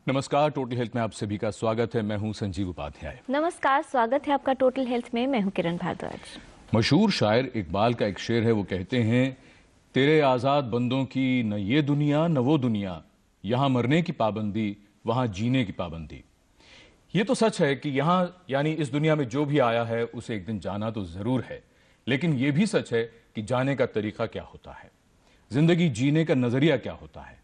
नमस्कार, total health में आप सभी का स्वागत है। मैं हूं संजीव उपाध्याय। नमस्कार, स्वागत है आपका टोटल हेल्थ में। मैं हूं किरण भारद्वाज। मशहूर शायर इकबाल का एक शेर है, वो कहते हैं, तेरे आजाद बंदों की न ये दुनिया न वो दुनिया, यहां मरने की पाबंदी वहां जीने की पाबंदी। ये तो सच है कि यहां यानी इस दुनिया में जो भी आया है उसे एक दिन जाना तो जरूर है, लेकिन यह भी सच है कि जाने का तरीका क्या होता है, जिंदगी जीने का नजरिया क्या होता है।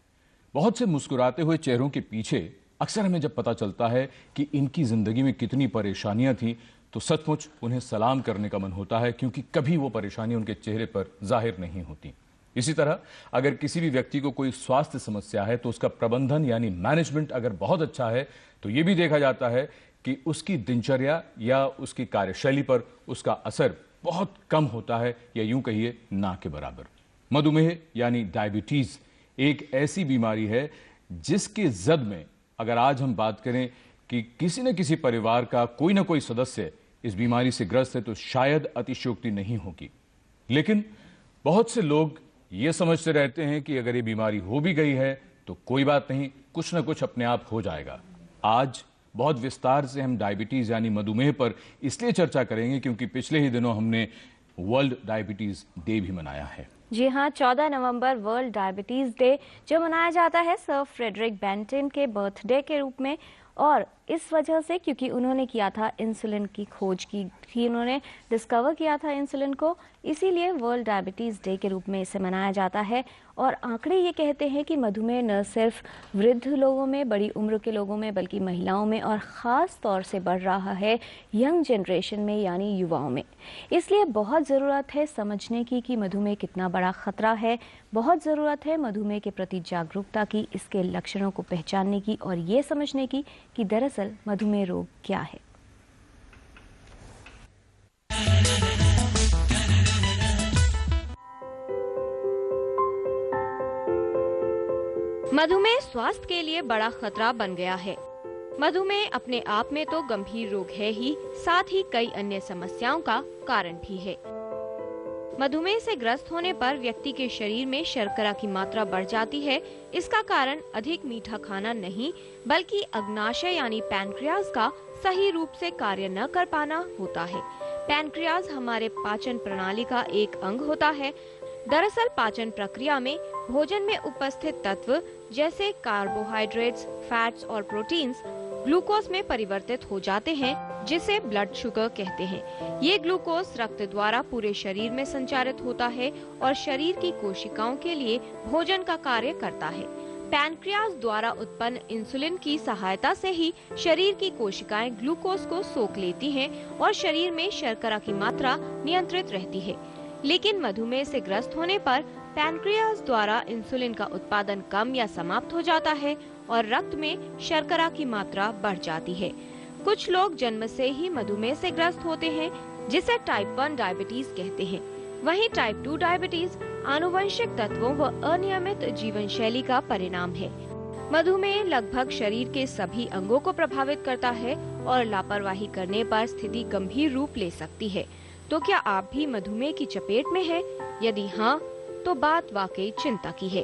बहुत से मुस्कुराते हुए चेहरों के पीछे अक्सर हमें जब पता चलता है कि इनकी जिंदगी में कितनी परेशानियां थी, तो सचमुच उन्हें सलाम करने का मन होता है, क्योंकि कभी वो परेशानी उनके चेहरे पर जाहिर नहीं होती। इसी तरह अगर किसी भी व्यक्ति को कोई स्वास्थ्य समस्या है तो उसका प्रबंधन यानी मैनेजमेंट अगर बहुत अच्छा है तो यह भी देखा जाता है कि उसकी दिनचर्या या उसकी कार्यशैली पर उसका असर बहुत कम होता है, या यूं कहिए ना के बराबर। मधुमेह यानी डायबिटीज एक ऐसी बीमारी है जिसके जद में अगर आज हम बात करें कि किसी न किसी परिवार का कोई ना कोई सदस्य इस बीमारी से ग्रस्त है तो शायद अतिशयोक्ति नहीं होगी। लेकिन बहुत से लोग ये समझते रहते हैं कि अगर ये बीमारी हो भी गई है तो कोई बात नहीं, कुछ ना कुछ अपने आप हो जाएगा। आज बहुत विस्तार से हम डायबिटीज यानी मधुमेह पर इसलिए चर्चा करेंगे क्योंकि पिछले ही दिनों हमने वर्ल्ड डायबिटीज डे भी मनाया है। जी हाँ, 14 नवंबर वर्ल्ड डायबिटीज डे जो मनाया जाता है सर फ्रेडरिक बेंटिन के बर्थडे के रूप में, और इस वजह से क्योंकि उन्होंने किया था इंसुलिन की खोज की थी, उन्होंने डिस्कवर किया था इंसुलिन को, इसीलिए वर्ल्ड डायबिटीज डे के रूप में इसे मनाया जाता है। और आंकड़े ये कहते हैं कि मधुमेह न सिर्फ वृद्ध लोगों में, बड़ी उम्र के लोगों में, बल्कि महिलाओं में और ख़ास तौर से बढ़ रहा है यंग जनरेशन में यानी युवाओं में। इसलिए बहुत ज़रूरत है समझने की कि मधुमेह कितना बड़ा खतरा है। बहुत ज़रूरत है मधुमेह के प्रति जागरूकता की, इसके लक्षणों को पहचानने की और ये समझने की कि दरअसल मधुमेह रोग क्या है। मधुमेह स्वास्थ्य के लिए बड़ा खतरा बन गया है। मधुमेह अपने आप में तो गंभीर रोग है ही, साथ ही कई अन्य समस्याओं का कारण भी है। मधुमेह से ग्रस्त होने पर व्यक्ति के शरीर में शर्करा की मात्रा बढ़ जाती है। इसका कारण अधिक मीठा खाना नहीं, बल्कि अग्नाशय यानी पैनक्रियाज का सही रूप से कार्य न कर पाना होता है। पैनक्रियाज हमारे पाचन प्रणाली का एक अंग होता है। दरअसल पाचन प्रक्रिया में भोजन में उपस्थित तत्व जैसे कार्बोहाइड्रेट्स, फैट्स और प्रोटीन्स ग्लूकोज में परिवर्तित हो जाते हैं, जिसे ब्लड शुगर कहते हैं। ये ग्लूकोज रक्त द्वारा पूरे शरीर में संचारित होता है और शरीर की कोशिकाओं के लिए भोजन का कार्य करता है। पैनक्रियाज द्वारा उत्पन्न इंसुलिन की सहायता से ही शरीर की कोशिकाएं ग्लूकोज को सोख लेती हैं और शरीर में शर्करा की मात्रा नियंत्रित रहती है। लेकिन मधुमेह से ग्रस्त होने पर पैनक्रियाज द्वारा इंसुलिन का उत्पादन कम या समाप्त हो जाता है और रक्त में शर्करा की मात्रा बढ़ जाती है। कुछ लोग जन्म से ही मधुमेह से ग्रस्त होते हैं, जिसे टाइप 1 डायबिटीज कहते हैं। वहीं टाइप 2 डायबिटीज आनुवंशिक तत्वों व अनियमित जीवन शैली का परिणाम है। मधुमेह लगभग शरीर के सभी अंगों को प्रभावित करता है और लापरवाही करने पर स्थिति गंभीर रूप ले सकती है। तो क्या आप भी मधुमेह की चपेट में हैं? यदि हाँ, तो बात वाकई चिंता की है।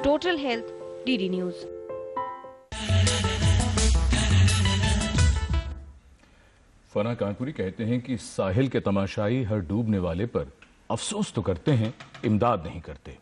Total health, DD news. Fana Kanpuri कहते हैं कि साहिल के तमाशाई हर डूबने वाले पर अफसोस तो करते हैं, इमदाद नहीं करते।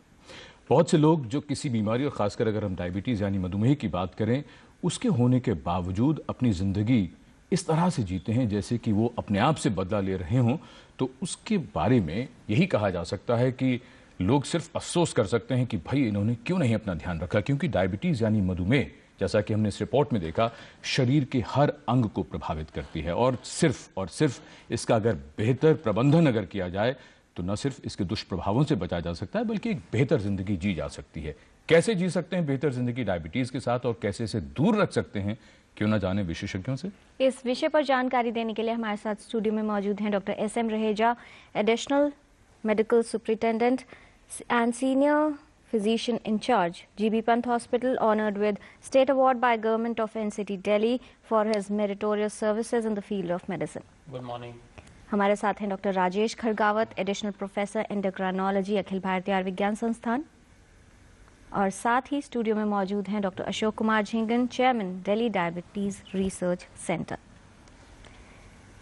बहुत से लोग जो किसी बीमारी और खासकर अगर हम डायबिटीज़ यानी मधुमेह की बात करें, उसके होने के बावजूद अपनी ज़िंदगी इस तरह से जीते हैं जैसे कि वो अपने आप से बदला ले रहे हों, तो उसके बारे में यही कहा जा सकता है कि लोग सिर्फ अफसोस कर सकते हैं कि भाई इन्होंने क्यों नहीं अपना ध्यान रखा, क्योंकि डायबिटीज़ यानी मधुमेह जैसा कि हमने इस रिपोर्ट में देखा शरीर के हर अंग को प्रभावित करती है और सिर्फ इसका अगर बेहतर प्रबंधन अगर किया जाए तो न सिर्फ इसके दुष्प्रभावों से बचा जा सकता है बल्कि एक बेहतर जिंदगी जी जा सकती है। कैसे जी सकते हैं बेहतर जिंदगी डायबिटीज के साथ और कैसे इसे दूर रख सकते हैं, क्यों ना जाने विशेषज्ञों से। इस विषय पर जानकारी देने के लिए हमारे साथ स्टूडियो में मौजूद हैं doctor SM Raheja, additional medical superintendent and senior physician in charge, GB Pant Hospital, honored with State Award by Government of NCT Delhi for his meritorious services in the field of medicine. Good morning. हमारे साथ हैं doctor Rajesh Khadgawat, additional professor endocrinology, Akhil Bharatiya Ayurvigyan संस्थान, और साथ ही studio में मौजूद हैं doctor Ashok Kumar Jhingan, chairman Delhi diabetes research centre.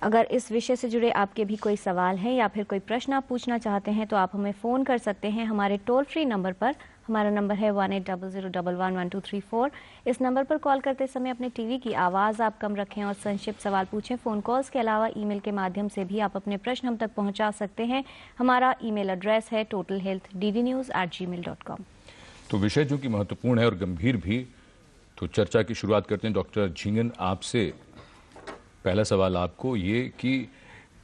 अगर इस विषय से जुड़े आपके भी कोई सवाल हैं या फिर कोई प्रश्न आप पूछना चाहते हैं तो आप हमें फ़ोन कर सकते हैं हमारे टोल फ्री नंबर पर। हमारा नंबर है 1800111234। इस नंबर पर कॉल करते समय अपने टीवी की आवाज़ आप कम रखें और संक्षिप्त सवाल पूछें। फ़ोन कॉल्स के अलावा ईमेल के माध्यम से भी आप अपने प्रश्न हम तक पहुंचा सकते हैं। हमारा ईमेल एड्रेस है totalhealthddnews@gmail.com। तो विषय जो कि महत्वपूर्ण है और गंभीर भी, तो चर्चा की शुरुआत करते हैं। डॉक्टर झिंगन, आपसे पहला सवाल आपको ये कि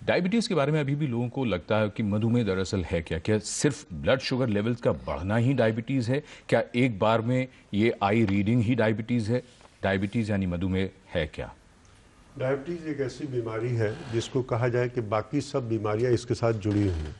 डायबिटीज़ के बारे में अभी भी लोगों को लगता है कि मधुमेह दरअसल है क्या? क्या सिर्फ ब्लड शुगर लेवल्स का बढ़ना ही डायबिटीज़ है? क्या एक बार में ये आई रीडिंग ही डायबिटीज़ है? डायबिटीज़ यानी मधुमेह है क्या? डायबिटीज़ एक ऐसी बीमारी है जिसको कहा जाए कि बाकी सब बीमारियां इसके साथ जुड़ी हुई हैं।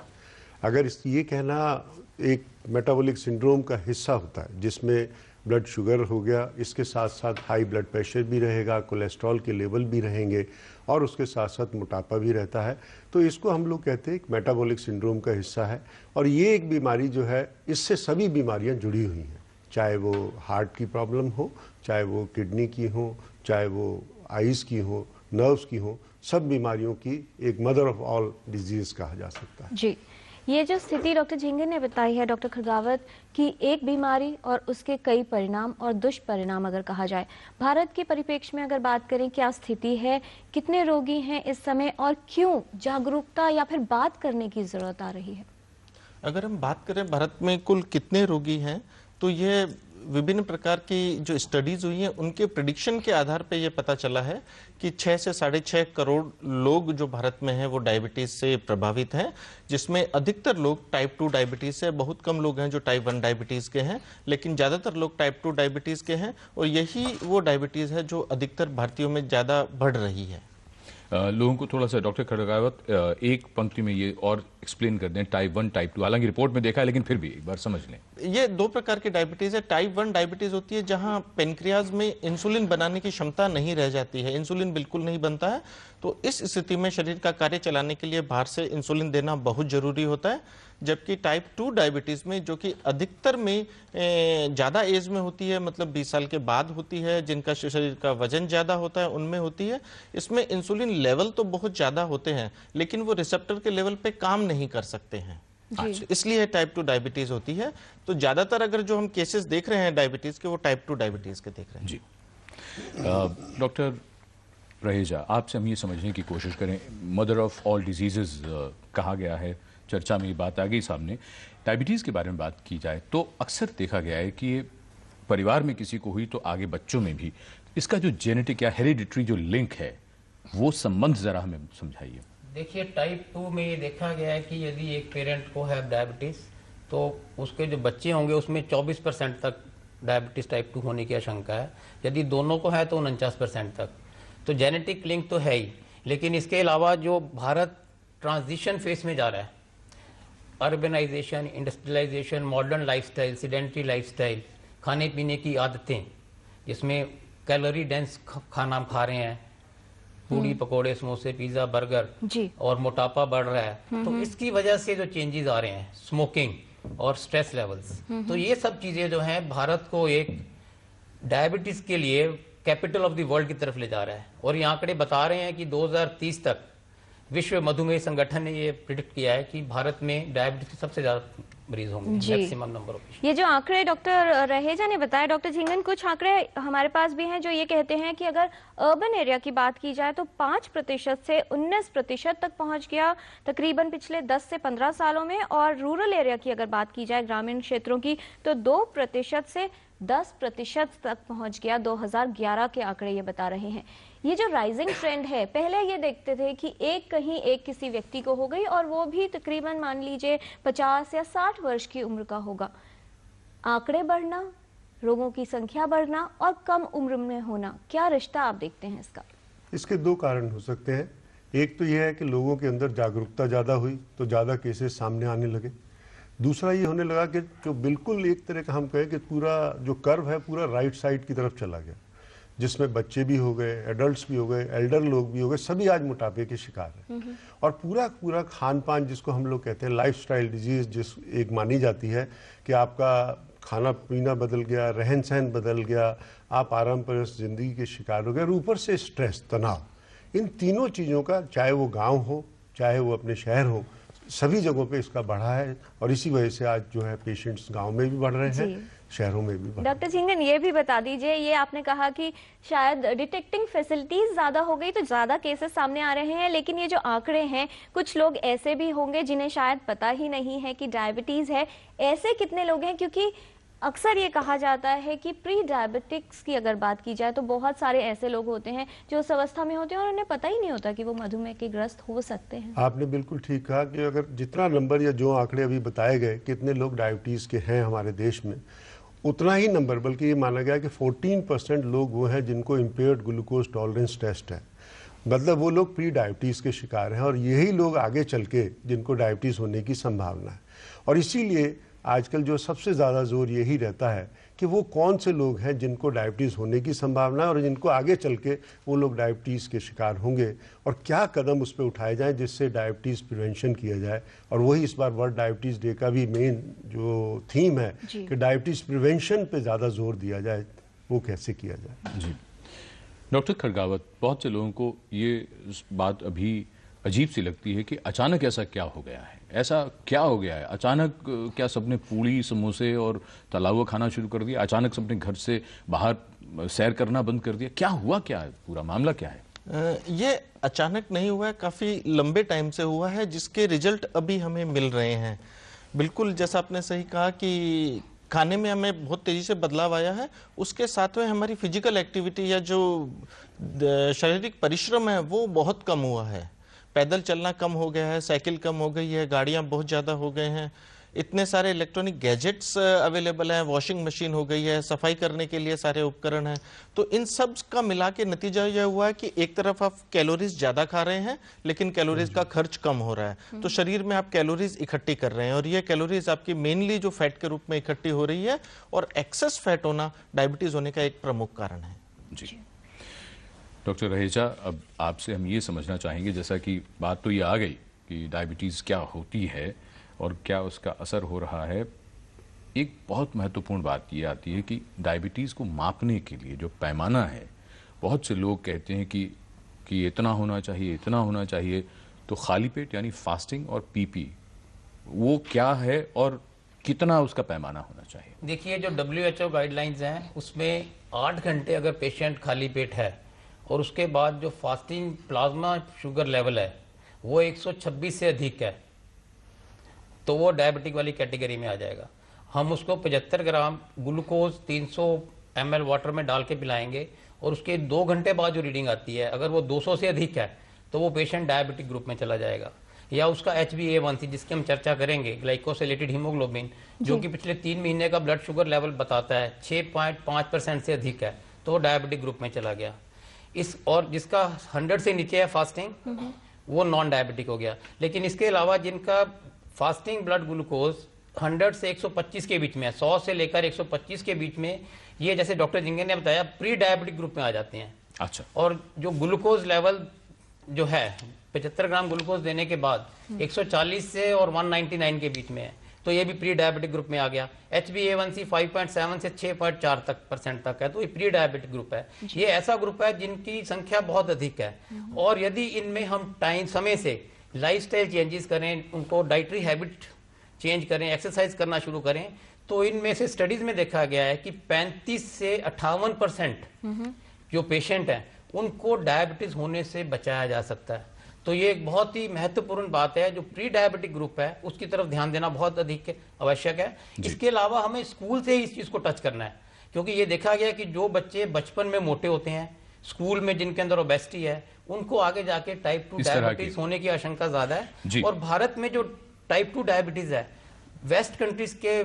अगर ये कहना एक मेटाबॉलिक सिंड्रोम का हिस्सा होता है जिसमें ब्लड शुगर हो गया, इसके साथ साथ हाई ब्लड प्रेशर भी रहेगा, कोलेस्ट्रॉल के लेवल भी रहेंगे और उसके साथ साथ मोटापा भी रहता है, तो इसको हम लोग कहते हैं एक मेटाबॉलिक सिंड्रोम का हिस्सा है। और ये एक बीमारी जो है, इससे सभी बीमारियां जुड़ी हुई हैं, चाहे वो हार्ट की प्रॉब्लम हो, चाहे वो किडनी की हो, चाहे वो आइज़ की हो, नर्व्स की हो, सब बीमारियों की एक मदर ऑफ ऑल डिजीज कहा जा सकता है। जी, ये जो स्थिति डॉक्टर झिंगन ने बताई है डॉक्टर खड़गावत कि एक बीमारी और उसके कई परिणाम और दुष्परिणाम अगर कहा जाए, भारत के परिप्रेक्ष्य में अगर बात करें क्या स्थिति है, कितने रोगी हैं इस समय और क्यों जागरूकता या फिर बात करने की जरूरत आ रही है? अगर हम बात करें भारत में कुल कितने रोगी हैं, तो ये विभिन्न प्रकार की जो स्टडीज हुई हैं उनके प्रेडिक्शन के आधार पर यह पता चला है कि 6 से 6.5 करोड़ लोग जो भारत में हैं वो डायबिटीज से प्रभावित हैं, जिसमें अधिकतर लोग टाइप 2 डायबिटीज से, बहुत कम लोग हैं जो टाइप 1 डायबिटीज के हैं, लेकिन ज्यादातर लोग टाइप 2 डायबिटीज के हैं और यही वो डायबिटीज है जो अधिकतर भारतीयों में ज्यादा बढ़ रही है। लोगों को थोड़ा सा डॉक्टर खड़गावत एक पंक्ति में ये और एक्सप्लेन कर दें, टाइप 1 टाइप 2, हालांकि रिपोर्ट में देखा है लेकिन फिर भी एक बार समझ लें। ये दो प्रकार की डायबिटीज है। टाइप 1 डायबिटीज होती है जहां पेनक्रियाज में इंसुलिन बनाने की क्षमता नहीं रह जाती है, इंसुलिन बिल्कुल नहीं बनता है, तो इस स्थिति में शरीर का कार्य चलाने के लिए बाहर से इंसुलिन देना बहुत जरूरी होता है। जबकि टाइप 2 डायबिटीज में, जो कि अधिकतर में ज्यादा एज में होती है, मतलब 20 साल के बाद होती है, जिनका शरीर का वजन ज्यादा होता है उनमें होती है, इसमें इंसुलिन लेवल तो बहुत ज्यादा होते हैं लेकिन वो रिसेप्टर के लेवल पे काम नहीं कर सकते हैं, इसलिए टाइप 2 डायबिटीज होती है। तो ज्यादातर अगर जो हम केसेस देख रहे हैं डायबिटीज के, वो टाइप 2 डायबिटीज के देख रहे हैं। जी डॉक्टर रहेजा, आपसे हम ये समझने की कोशिश करें, मदर ऑफ ऑल डिजीजेस कहा गया है, चर्चा में ये बात आ गई सामने। डायबिटीज़ के बारे में बात की जाए तो अक्सर देखा गया है कि ये परिवार में किसी को हुई तो आगे बच्चों में भी, इसका जो जेनेटिक या हेरिडिटरी जो लिंक है वो संबंध जरा हमें समझाइए। देखिए, टाइप 2 में ये देखा गया है कि यदि एक पेरेंट को है डायबिटीज तो उसके जो बच्चे होंगे उसमें 24% तक डायबिटीज टाइप 2 होने की आशंका है, यदि दोनों को है तो 49% तक। तो जेनेटिक लिंक तो है ही, लेकिन इसके अलावा जो भारत ट्रांजिशन फेज में जा रहा है, urbanisation, industrialisation, modern lifestyle, sedentary lifestyle, खाने पीने की आदतें जिसमें कैलोरी डेंस खाना हम खा रहे हैं, पूड़ी पकोड़े, समोसे, पिज्जा, बर्गर, और मोटापा बढ़ रहा है, तो इसकी वजह से जो चेंजेस आ रहे हैं, स्मोकिंग और स्ट्रेस लेवल्स, तो ये सब चीजें जो हैं भारत को एक डायबिटीज के लिए कैपिटल ऑफ द वर्ल्ड की तरफ ले जा रहा है। और ये आंकड़े बता रहे हैं कि 2030 तक विश्व मधुमेह संगठन ने ये प्रिडिक्ट किया है कि भारत में डायबिटीज की सबसे ज्यादा मरीज होंगे, मैक्सिमम नंबर ऑफ। ये जो आंकड़े डॉक्टर रहेजा ने बताया, डॉक्टर झिंगन, कुछ आंकड़े हमारे पास भी हैं जो ये कहते हैं कि अगर अर्बन एरिया की बात की जाए तो 5% से 19% तक पहुंच गया तकरीबन पिछले 10 से 15 सालों में, और रूरल एरिया की अगर बात की जाए, ग्रामीण क्षेत्रों की, तो 2% से 10% तक पहुंच गया। 2011 के आंकड़े ये बता रहे हैं। ये जो राइजिंग ट्रेंड है, पहले ये देखते थे कि एक किसी व्यक्ति को हो गई, और वो भी तकरीबन मान लीजिए 50 या 60 वर्ष की उम्र का होगा। आंकड़े बढ़ना, रोगों की संख्या बढ़ना और कम उम्र में होना, क्या रिश्ता आप देखते हैं इसका? इसके दो कारण हो सकते हैं। एक तो यह है कि लोगों के अंदर जागरूकता ज़्यादा हुई तो ज़्यादा केसेस सामने आने लगे। दूसरा ये होने लगा कि जो बिल्कुल एक तरह का हम कहें कि पूरा जो कर्व है पूरा राइट साइड की तरफ चला गया, जिसमें बच्चे भी हो गए, एडल्ट्स भी हो गए, एल्डर लोग भी हो गए, सभी आज मोटापे के शिकार हैं। और पूरा खान पान, जिसको हम लोग कहते हैं लाइफस्टाइल डिजीज, जिस एक मानी जाती है कि आपका खाना पीना बदल गया, रहन सहन बदल गया, आप आरामप्रद जिंदगी के शिकार हो गए, और ऊपर से स्ट्रेस, तनाव, इन तीनों चीज़ों का, चाहे वो गाँव हो चाहे वो अपने शहर हो, सभी जगहों पे इसका बढ़ा है। और इसी वजह से आज जो है पेशेंट्स गांव में भी बढ़ रहे हैं, शहरों में भी बढ़ रहे हैं। डॉक्टर झिंगन, ये भी बता दीजिए, ये आपने कहा कि शायद डिटेक्टिंग फैसिलिटीज ज्यादा हो गई तो ज्यादा केसेस सामने आ रहे हैं, लेकिन ये जो आंकड़े हैं, कुछ लोग ऐसे भी होंगे जिन्हें शायद पता ही नहीं है कि डायबिटीज है। ऐसे कितने लोग हैं? क्योंकि अक्सर ये कहा जाता है कि प्री डायबिटिक्स की अगर बात की जाए तो बहुत सारे ऐसे लोग होते हैं जो उस अवस्था में होते हैं और उन्हें पता ही नहीं होता कि वो मधुमेह के ग्रस्त हो सकते हैं। आपने बिल्कुल ठीक कहा कि अगर जितना नंबर या जो आंकड़े अभी बताए गए कितने लोग डायबिटीज़ के हैं हमारे देश में, उतना ही नंबर, बल्कि ये माना गया कि 14% लोग वो हैं जिनको इम्पेयर्ड ग्लूकोज टॉलरेंस टेस्ट है, मतलब वो लोग प्री डायबिटीज़ के शिकार हैं, और यही लोग आगे चल के जिनको डायबिटीज़ होने की संभावना है। और इसीलिए आजकल जो सबसे ज़्यादा जोर यही रहता है कि वो कौन से लोग हैं जिनको डायबिटीज़ होने की संभावना है और जिनको आगे चल के वो लोग डायबिटीज़ के शिकार होंगे, और क्या कदम उस पर उठाए जाएं जिससे डायबिटीज़ प्रिवेंशन किया जाए। और वही इस बार वर्ल्ड डायबिटीज़ डे का भी मेन जो थीम है कि डायबिटीज़ प्रिवेंशन पे ज़्यादा जोर दिया जाए, वो कैसे किया जाए। जी डॉक्टर खड़गावत, बहुत से लोगों को ये बात अभी अजीब सी लगती है कि अचानक ऐसा क्या हो गया है, ऐसा क्या हो गया है अचानक? क्या सबने पूड़ी समोसे और तला हुआ खाना शुरू कर दिया? अचानक सबने घर से बाहर सैर करना बंद कर दिया? क्या हुआ, क्या है पूरा मामला, क्या है? ये अचानक नहीं हुआ है, काफी लंबे टाइम से हुआ है, जिसके रिजल्ट अभी हमें मिल रहे हैं। बिल्कुल जैसा आपने सही कहा कि खाने में हमें बहुत तेजी से बदलाव आया है, उसके साथ में हमारी फिजिकल एक्टिविटी या जो शारीरिक परिश्रम है वो बहुत कम हुआ है। पैदल चलना कम हो गया है, साइकिल कम हो गई है, गाड़ियां बहुत ज़्यादा हो गए हैं, इतने सारे इलेक्ट्रॉनिक गैजेट्स अवेलेबल हैं, वॉशिंग मशीन हो गई है, सफाई करने के लिए सारे उपकरण हैं। तो इन सब का मिला के नतीजा यह हुआ है कि एक तरफ आप कैलोरीज ज़्यादा खा रहे हैं लेकिन कैलोरीज का खर्च कम हो रहा है, तो शरीर में आप कैलोरीज इकट्ठी कर रहे हैं, और ये कैलोरीज आपकी मेनली जो फैट के रूप में इकट्ठी हो रही है, और एक्सेस फैट होना डायबिटीज़ होने का एक प्रमुख कारण है। जी डॉक्टर रहेजा, अब आपसे हम ये समझना चाहेंगे, जैसा कि बात तो ये आ गई कि डायबिटीज़ क्या होती है और क्या उसका असर हो रहा है, एक बहुत महत्वपूर्ण बात ये आती है कि डायबिटीज़ को मापने के लिए जो पैमाना है, बहुत से लोग कहते हैं कि इतना होना चाहिए, इतना होना चाहिए। तो खाली पेट यानी फास्टिंग और पीपी, वो क्या है और कितना उसका पैमाना होना चाहिए? देखिए, जो WHO गाइडलाइंस हैं उसमें 8 घंटे अगर पेशेंट खाली पेट है और उसके बाद जो फास्टिंग प्लाज्मा शुगर लेवल है वो 126 से अधिक है, तो वो डायबिटिक वाली कैटेगरी में आ जाएगा। हम उसको 75 ग्राम ग्लूकोज 300 ml वाटर में डाल के पिलाएंगे, और उसके 2 घंटे बाद जो रीडिंग आती है अगर वो 200 से अधिक है तो वो पेशेंट डायबिटिक ग्रुप में चला जाएगा। या उसका HbA1c, जिसकी हम चर्चा करेंगे, ग्लाइकोसिलेटेड हीमोग्लोबिन, जो कि पिछले 3 महीने का ब्लड शुगर लेवल बताता है 6.5% से अधिक है, तो वो डायबिटिक ग्रुप में चला गया। और जिसका 100 से नीचे है फास्टिंग, वो नॉन डायबिटिक हो गया। लेकिन इसके अलावा जिनका फास्टिंग ब्लड ग्लूकोज 100 से 125 के बीच में है, 100 से लेकर 125 के बीच में, ये जैसे डॉक्टर जिंगन ने बताया प्री डायबिटिक ग्रुप में आ जाते हैं। अच्छा। और जो ग्लूकोज लेवल जो है 75 ग्राम ग्लूकोज देने के बाद 140 से और 199 के बीच में है, तो ये भी प्री डायबिटिक ग्रुप में आ गया। HbA1c 5.7 से 6.4% तक है, तो ये प्री डायबिटिक ग्रुप है। ये ऐसा ग्रुप है जिनकी संख्या बहुत अधिक है, और यदि इनमें हम समय से लाइफस्टाइल चेंजेस करें, उनको डाइटरी हैबिट चेंज करें, एक्सरसाइज करना शुरू करें, तो इनमें से स्टडीज में देखा गया है कि 35 से 58% जो पेशेंट हैं उनको डायबिटीज होने से बचाया जा सकता है। तो ये एक बहुत ही महत्वपूर्ण बात है। जो प्री डायबिटिक ग्रुप है उसकी तरफ ध्यान देना बहुत अधिक आवश्यक है। इसके अलावा हमें स्कूल से ही इस चीज को टच करना है, क्योंकि ये देखा गया कि जो बच्चे बचपन में मोटे होते हैं, स्कूल में जिनके अंदर ओबेसिटी है, उनको आगे जाके टाइप 2 डायबिटीज होने की आशंका ज्यादा है। और भारत में जो टाइप 2 डायबिटीज है वेस्ट कंट्रीज के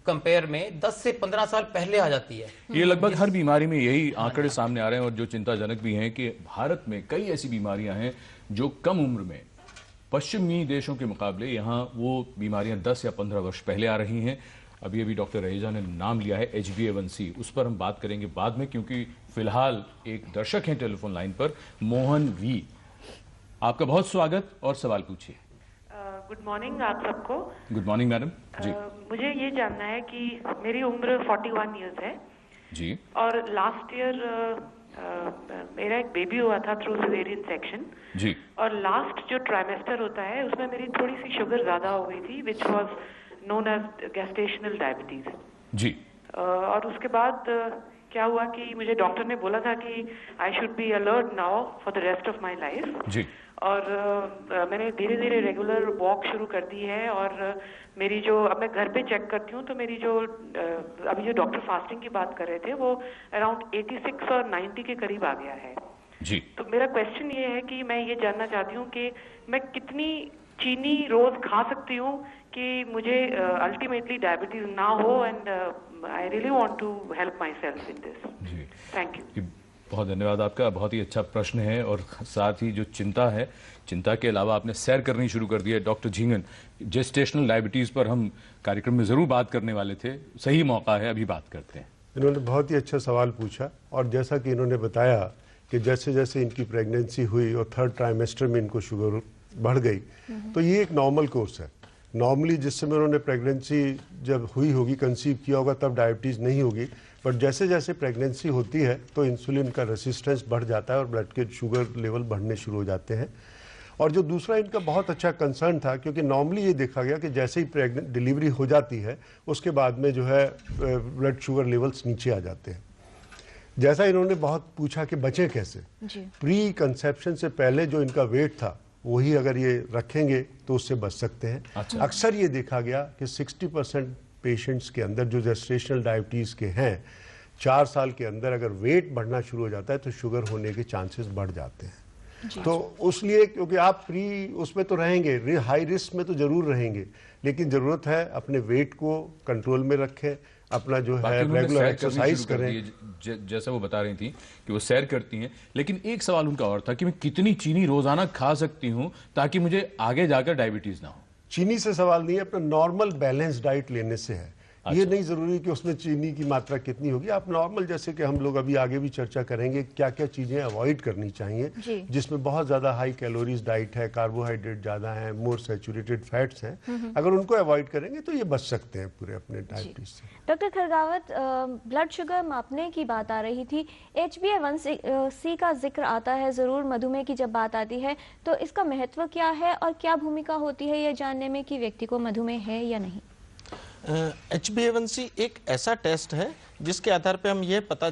कंपेयर में 10 से 15 साल पहले आ जाती है। ये लगभग हर बीमारी में यही आंकड़े सामने आ रहे हैं, और जो चिंताजनक भी हैं कि भारत में कई ऐसी बीमारियां हैं जो कम उम्र में पश्चिमी देशों के मुकाबले यहाँ वो बीमारियां 10 या 15 वर्ष पहले आ रही हैं। अभी अभी डॉक्टर रहेजा ने नाम लिया है HbA1c, उस पर हम बात करेंगे बाद में, क्योंकि फिलहाल एक दर्शक हैं टेलीफोन लाइन पर, मोहन वी। आपका बहुत स्वागत और सवाल पूछिए। गुड मॉर्निंग आप सबको। गुड मॉर्निंग मैडम जी। मुझे ये जानना है कि मेरी उम्र 41 इयर्स है जी, और लास्ट ईयर मेरा एक बेबी हुआ था थ्रू सिजेरियन सेक्शन जी, और लास्ट जो ट्राइमेस्टर होता है उसमें मेरी थोड़ी सी शुगर ज्यादा हो गई थी, which was known as gestational diabetes जी। और उसके बाद क्या हुआ कि मुझे डॉक्टर ने बोला था कि I should be alert now for the rest of my life जी। और मैंने धीरे धीरे रेगुलर वॉक शुरू कर दी है। और मेरी जो अब मैं घर पे चेक करती हूँ तो मेरी जो अभी जो डॉक्टर फास्टिंग की बात कर रहे थे वो अराउंड 86 और 90 के करीब आ गया है जी। तो मेरा क्वेश्चन ये है कि मैं ये जानना चाहती हूँ कि मैं कितनी चीनी रोज खा सकती हूँ कि मुझे अल्टीमेटली डायबिटीज ना हो, and I really want to help myself in this. Thank you. बहुत धन्यवाद आपका, बहुत ही अच्छा प्रश्न है। और साथ ही जो चिंता है, चिंता के अलावा आपने सैर करनी शुरू कर दी है। डॉक्टर झिंगन, जेस्टेशनल डायबिटीज पर हम कार्यक्रम में जरूर बात करने वाले थे, सही मौका है, अभी बात करते हैं। इन्होंने बहुत ही अच्छा सवाल पूछा, और जैसा कि इन्होंने बताया कि जैसे जैसे इनकी प्रेगनेंसी हुई और 3rd ट्राइमेस्टर में इनको शुगर बढ़ गई, तो ये एक नॉर्मल कोर्स है। नॉर्मली जिस समय उन्होंने प्रेगनेंसी जब हुई होगी, कंसीव किया होगा, तब डायबिटीज़ नहीं होगी, बट जैसे जैसे प्रेगनेंसी होती है तो इंसुलिन का रेसिस्टेंस बढ़ जाता है और ब्लड के शुगर लेवल बढ़ने शुरू हो जाते हैं। और जो दूसरा इनका बहुत अच्छा कंसर्न था, क्योंकि नॉर्मली ये देखा गया कि जैसे ही डिलीवरी हो जाती है उसके बाद में जो है ब्लड शुगर लेवल्स नीचे आ जाते हैं। जैसा इन्होंने बहुत पूछा कि बचें कैसे, प्री कंसेप्शन से पहले जो इनका वेट था वही अगर ये रखेंगे तो उससे बच सकते हैं। अच्छा। अक्सर ये देखा गया कि 60% पेशेंट्स के अंदर जो जेस्टेशनल डायबिटीज़ के हैं, 4 साल के अंदर अगर वेट बढ़ना शुरू हो जाता है तो शुगर होने के चांसेस बढ़ जाते हैं। तो उसलिए क्योंकि आप प्री उसमें तो रहेंगे, हाई रिस्क में तो जरूर रहेंगे, लेकिन ज़रूरत है अपने वेट को कंट्रोल में रखें, अपना जो है रेगुलर एक्सरसाइज करें। जैसा वो बता रही थी कि वो सैर करती हैं, लेकिन एक सवाल उनका और था कि मैं कितनी चीनी रोजाना खा सकती हूं ताकि मुझे आगे जाकर डायबिटीज ना हो। चीनी से सवाल नहीं है, अपना नॉर्मल बैलेंस डाइट लेने से है। अच्छा। ये नहीं जरूरी कि उसमें चीनी की मात्रा कितनी होगी, आप नॉर्मल, जैसे कि हम लोग अभी आगे भी चर्चा करेंगे क्या क्या चीजें अवॉइड करनी चाहिए जिसमें बहुत ज्यादा हाई कैलोरीज डाइट है, कार्बोहाइड्रेट ज्यादा है, मोर सैचुरेटेड फैट्स हैं, अगर उनको अवॉइड करेंगे तो ये बच सकते हैं पूरे अपने डायबिटीज से। डॉक्टर खरगावत, ब्लड शुगर मापने की बात आ रही थी, HbA1c का जिक्र आता है जरूर मधुमेह की जब बात आती है, तो इसका महत्व क्या है और क्या भूमिका होती है ये जानने में कि व्यक्ति को मधुमेह है या नहीं? HbA1c एक ऐसा टेस्ट है जिसके आधार पे हम ये पता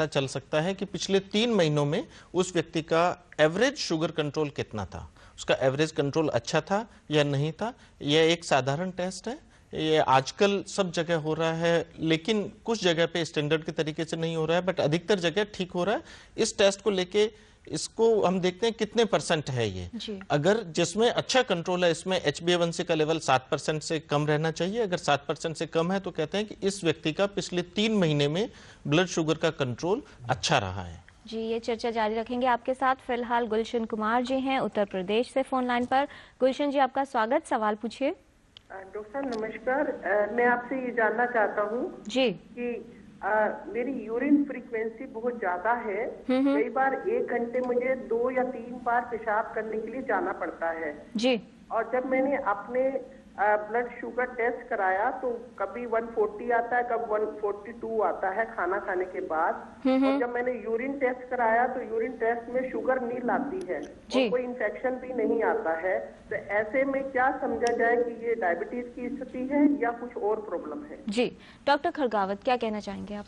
चल सकता है कि पिछले 3 महीनों में उस व्यक्ति का एवरेज शुगर कंट्रोल कितना था, उसका एवरेज कंट्रोल अच्छा था या नहीं था। यह एक साधारण टेस्ट है, ये आजकल सब जगह हो रहा है, लेकिन कुछ जगह पे स्टैंडर्ड के तरीके से नहीं हो रहा है, बट अधिकतर जगह ठीक हो रहा है। इस टेस्ट को लेके इसको हम देखते हैं कितने % है ये। अगर जिसमें अच्छा कंट्रोल है, इसमें HbA1c का लेवल 7% से कम रहना चाहिए। अगर 7% से कम है तो कहते हैं कि इस व्यक्ति का पिछले 3 महीने में ब्लड शुगर का कंट्रोल अच्छा रहा है। जी, ये चर्चा जारी रखेंगे आपके साथ। फिलहाल गुलशन कुमार जी हैं उत्तर प्रदेश से फोन लाइन पर। गुलशन जी, आपका स्वागत, सवाल पूछिए। डॉक्टर साहब नमस्कार, मैं आपसे ये जानना चाहता हूँ जी कि मेरी यूरिन फ्रीक्वेंसी बहुत ज्यादा है। कई बार 1 घंटे मुझे 2 या 3 बार पेशाब करने के लिए जाना पड़ता है जी। और जब मैंने अपने ब्लड शुगर टेस्ट कराया तो कभी 140 आता है, कभी 142 आता है खाना खाने के बाद। और जब मैंने यूरिन टेस्ट कराया तो यूरिन टेस्ट में शुगर नील आती है और कोई इन्फेक्शन भी नहीं आता है। तो ऐसे में क्या समझा जाए कि ये डायबिटीज की स्थिति है या कुछ और प्रॉब्लम है? जी डॉक्टर खड़गावत, क्या कहना चाहेंगे आप?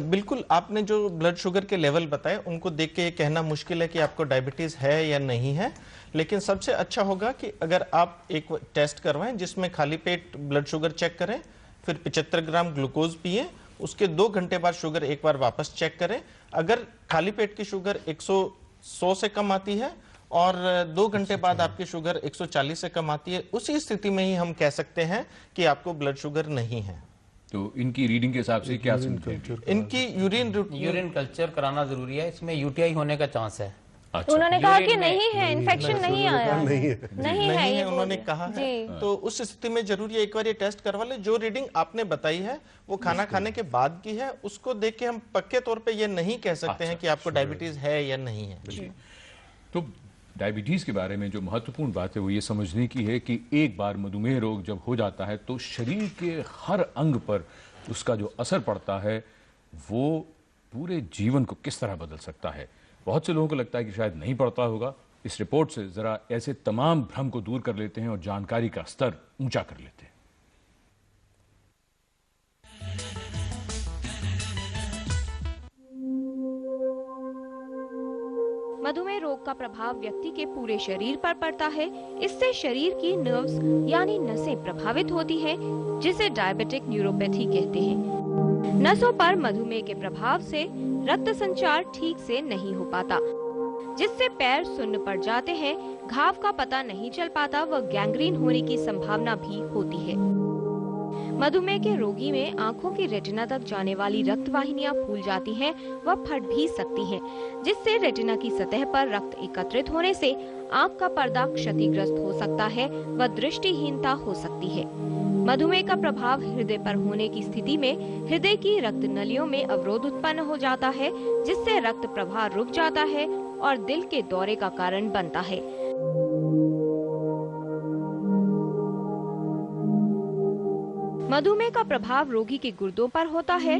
बिल्कुल, आपने जो ब्लड शुगर के लेवल बताए उनको देख के ये कहना मुश्किल है कि आपको डायबिटीज है या नहीं है, लेकिन सबसे अच्छा होगा कि अगर आप एक टेस्ट करवाएं जिसमें खाली पेट ब्लड शुगर चेक करें, फिर 75 ग्राम ग्लूकोज पिए, उसके 2 घंटे बाद शुगर एक बार वापस चेक करें। अगर खाली पेट की शुगर 100 से कम आती है और 2 घंटे बाद आपकी शुगर 140 से कम आती है, उसी स्थिति में ही हम कह सकते हैं कि आपको ब्लड शुगर नहीं है। तो इनकी रीडिंग के हिसाब से क्या इनकी यूरिन कल्चर कराना जरूरी है, इसमें यूटीआई होने का चांस है। अच्छा। उन्होंने कहा कि नहीं है, इन्फेक्शन नहीं आया, नहीं है उन्होंने कहा है। तो उस स्थिति में जरूर ये एक बार ये टेस्ट करवा ले। जो रीडिंग आपने बताई है वो खाना खाने के बाद की है, उसको देख के हम पक्के तौर पे ये नहीं कह सकते हैं कि आपको डायबिटीज है या नहीं है। तो डायबिटीज के बारे में जो महत्वपूर्ण बात है वो ये समझने की है कि एक बार मधुमेह रोग जब हो जाता है तो शरीर के हर अंग पर उसका जो असर पड़ता है वो पूरे जीवन को किस तरह बदल सकता है। बहुत से लोगों को लगता है कि शायद नहीं पड़ता होगा। इस रिपोर्ट से जरा ऐसे तमाम भ्रम को दूर कर लेते हैं और जानकारी का स्तर ऊंचा कर लेते हैं। मधुमेह रोग का प्रभाव व्यक्ति के पूरे शरीर पर पड़ता है। इससे शरीर की नर्व्स यानी नसें प्रभावित होती हैं, जिसे डायबिटिक न्यूरोपैथी कहते हैं। नसों पर मधुमेह के प्रभाव से रक्त संचार ठीक से नहीं हो पाता, जिससे पैर सुन्न पड़ जाते हैं, घाव का पता नहीं चल पाता व गैंग्रीन होने की संभावना भी होती है। मधुमेह के रोगी में आंखों की रेटिना तक जाने वाली रक्त वाहिनियां फूल जाती हैं व फट भी सकती हैं, जिससे रेटिना की सतह पर रक्त एकत्रित होने से आंख का पर्दा क्षतिग्रस्त हो सकता है व दृष्टिहीनता हो सकती है। मधुमेह का प्रभाव हृदय पर होने की स्थिति में हृदय की रक्त नलियों में अवरोध उत्पन्न हो जाता है, जिससे रक्त प्रवाह रुक जाता है और दिल के दौरे का कारण बनता है। मधुमेह का प्रभाव रोगी के गुर्दों पर होता है,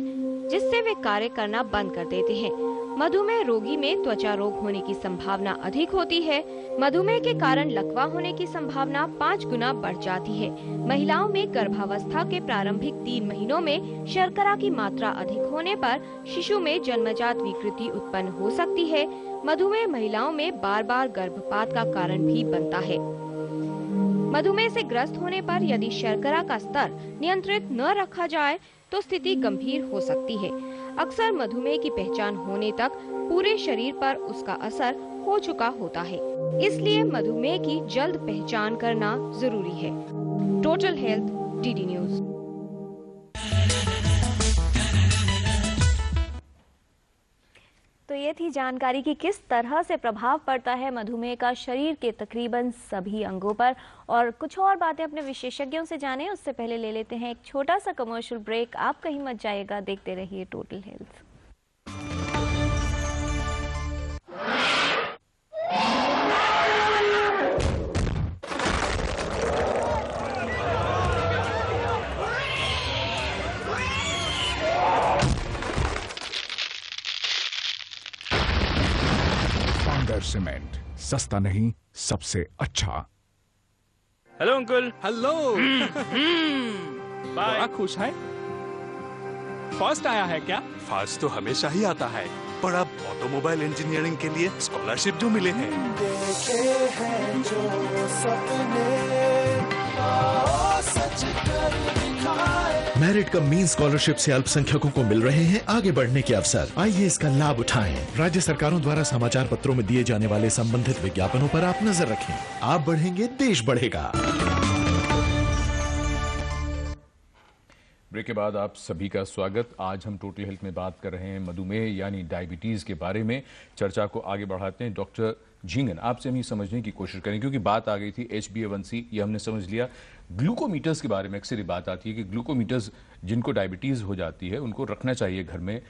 जिससे वे कार्य करना बंद कर देते हैं। मधुमेह रोगी में त्वचा रोग होने की संभावना अधिक होती है। मधुमेह के कारण लकवा होने की संभावना 5 गुना बढ़ जाती है। महिलाओं में गर्भावस्था के प्रारंभिक 3 महीनों में शर्करा की मात्रा अधिक होने पर शिशु में जन्मजात विकृति उत्पन्न हो सकती है। मधुमेह महिलाओं में बार बार गर्भपात का कारण भी बनता है। मधुमेह से ग्रस्त होने पर यदि शर्करा का स्तर नियंत्रित न रखा जाए तो स्थिति गंभीर हो सकती है। अक्सर मधुमेह की पहचान होने तक पूरे शरीर पर उसका असर हो चुका होता है, इसलिए मधुमेह की जल्द पहचान करना जरूरी है। Total health, DD news. तो ये थी जानकारी कि किस तरह से प्रभाव पड़ता है मधुमेह का शरीर के तकरीबन सभी अंगों पर। और कुछ और बातें अपने विशेषज्ञों से जानें, उससे पहले ले लेते हैं एक छोटा सा कमर्शियल ब्रेक। आप कहीं मत जाइएगा, देखते रहिए टोटल हेल्थ। सीमेंट, सस्ता नहीं, सबसे अच्छा। Hello uncle. हेलो। बड़ा खुश है? फर्स्ट आया है क्या? फर्स्ट तो हमेशा ही आता है, पर अब ऑटोमोबाइल इंजीनियरिंग के लिए स्कॉलरशिप जो मिले हैं। देखे हैं जो सपने, सच कर दिखाए। मेरिट कम मीन स्कॉलरशिप से अल्पसंख्यकों को मिल रहे हैं आगे बढ़ने के अवसर। आइए इसका लाभ उठाएं। राज्य सरकारों द्वारा समाचार पत्रों में दिए जाने वाले संबंधित विज्ञापनों पर आप नजर रखें। आप बढ़ेंगे, देश बढ़ेगा। ब्रेक के बाद आप सभी का स्वागत। आज हम टोटल हेल्थ में बात कर रहे हैं मधुमेह यानी डायबिटीज के बारे में। चर्चा को आगे बढ़ाते हैं। डॉक्टर झिंगन, आपसे हम ये समझने की कोशिश करें, क्योंकि बात आ गई थी HbA1c, ये हमने समझ लिया। ग्लूकोमीटर्स के बारे में अक्सर ये बात आती है कि ग्लूकोमीटर्स जिनको डायबिटीज हो जाती है उनको रखना चाहिए घर में,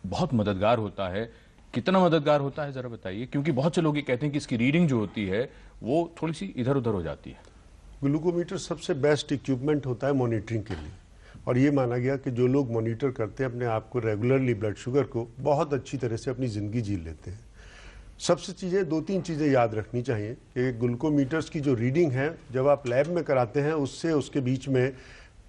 बहुत मददगार होता है। कितना मददगार होता है जरा बताइए, क्योंकि बहुत से लोग ये कहते हैं कि इसकी रीडिंग जो होती है वो थोड़ी सी इधर उधर हो जाती है। ग्लूकोमीटर सबसे बेस्ट इक्विपमेंट होता है मॉनिटरिंग के लिए, और ये माना गया कि जो लोग मॉनिटर करते हैं अपने आप को रेगुलरली ब्लड शुगर को, बहुत अच्छी तरह से अपनी ज़िंदगी जी लेते हैं। सबसे चीज़ें 2-3 चीज़ें याद रखनी चाहिए कि ग्लूकोमीटर्स की जो रीडिंग है जब आप लैब में कराते हैं उससे उसके बीच में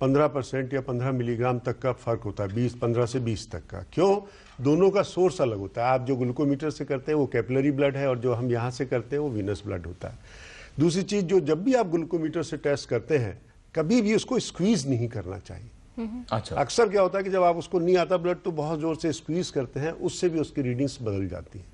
15% या 15 मिलीग्राम तक का फ़र्क होता है, 15 से 20 तक का। क्यों? दोनों का सोर्स अलग होता है। आप जो ग्लूकोमीटर से करते हैं वो कैपिलरी ब्लड है, और जो हम यहाँ से करते हैं वो वीनस ब्लड होता है। दूसरी चीज़, जो जब भी आप ग्लूकोमीटर से टेस्ट करते हैं कभी भी उसको स्क्वीज़ नहीं करना चाहिए। अच्छा। अक्सर क्या होता है कि जब आप उसको नहीं आता ब्लड तो बहुत ज़ोर से स्क्वीज़ करते हैं, उससे भी उसकी रीडिंग्स बदल जाती हैं।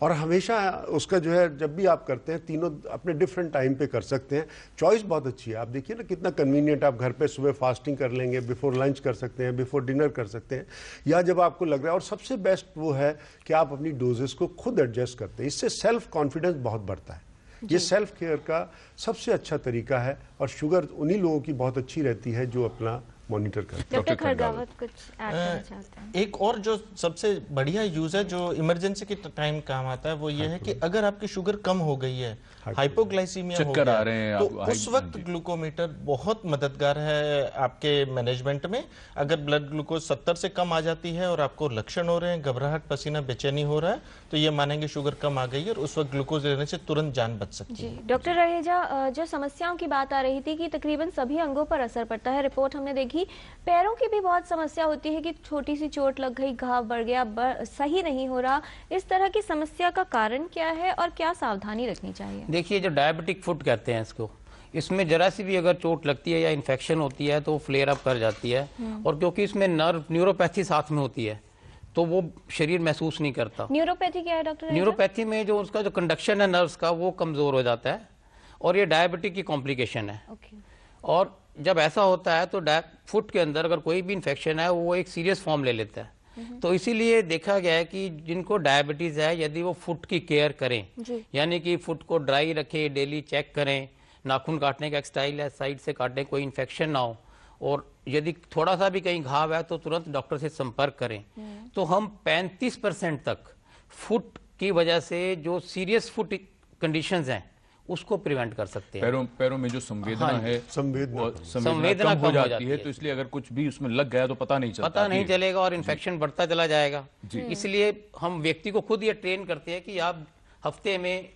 और हमेशा उसका जो है जब भी आप करते हैं तीनों अपने डिफरेंट टाइम पे कर सकते हैं। चॉइस बहुत अच्छी है। आप देखिए ना कितना कन्वीनियंट, आप घर पे सुबह फास्टिंग कर लेंगे, बिफोर लंच कर सकते हैं, बिफोर डिनर कर सकते हैं, या जब आपको लग रहा है। और सबसे बेस्ट वो है कि आप अपनी डोजेस को खुद एडजस्ट करते हैं। इससे सेल्फ कॉन्फिडेंस बहुत बढ़ता है। ये सेल्फ केयर का सबसे अच्छा तरीका है, और शुगर उन्हीं लोगों की बहुत अच्छी रहती है जो अपना मॉनिटर करते हैं। डॉक्टर खड़गावत कुछ ऐड करना चाहते हैं? एक और जो सबसे बढ़िया यूज है जो इमरजेंसी के टाइम काम आता है वो ये है कि अगर आपकी शुगर कम हो गई है, हाइपोग्लाइसीमिया हो गया, तो उस वक्त ग्लूकोमीटर बहुत मददगार है आपके मैनेजमेंट में। अगर ब्लड ग्लूकोज 70 से कम आ जाती है और आपको लक्षण हो रहे हैं, घबराहट, पसीना, बेचैनी हो रहा है, तो ये मानेंगे शुगर कम आ गई है, और उस वक्त ग्लूकोज लेने से तुरंत जान बच सकती है। डॉक्टर रहेजा, जो समस्याओं की बात आ रही थी कि तकरीबन सभी अंगों पर असर पड़ता है, रिपोर्ट हमने देखी पैरों की भी बहुत समस्या होती है कि छोटी सी चोट लग गई, घाव बढ़ गया, सही नहीं हो रहा। इस तरह की समस्या का कारण क्या है और क्या सावधानी रखनी चाहिए? देखिए, जो डायबिटिक फुट कहते हैं इसको, इसमें जरा सी भी अगर चोट लगती है या इन्फेक्शन होती है तो फ्लेयर अप कर जाती है, और क्योंकि इसमें न्यूरोपैथी साथ में होती है तो वो शरीर महसूस नहीं करता। न्यूरोपैथी क्या है डॉक्टर? न्यूरोपैथी में जो उसका जो कंडक्शन है नर्व्स का वो कमजोर हो जाता है, और ये डायबिटिक की कॉम्प्लिकेशन है। और जब ऐसा होता है तो फुट के अंदर अगर कोई भी इन्फेक्शन है वो एक सीरियस फॉर्म ले लेता है। तो इसीलिए देखा गया है कि जिनको डायबिटीज है यदि वो फुट की केयर करें, यानी कि फुट को ड्राई रखें, डेली चेक करें, नाखून काटने का एक स्टाइल है, साइड से काटें, कोई इन्फेक्शन ना हो, और यदि थोड़ा सा भी कहीं घाव है तो तुरंत डॉक्टर से संपर्क करें। तो हम 35% तक फुट की वजह से जो सीरियस फुट कंडीशंस हैं उसको प्रिवेंट कर सकते हैं। पैरों में जो संवेदना है, संवेदना कम हो जाती है, तो इसलिए अगर कुछ भी उसमें लग गया तो पता नहीं चलेगा और इन्फेक्शन बढ़ता चला जाएगा। इसलिए हम व्यक्ति को खुद ये ट्रेन करते हैं कि आप हफ्ते में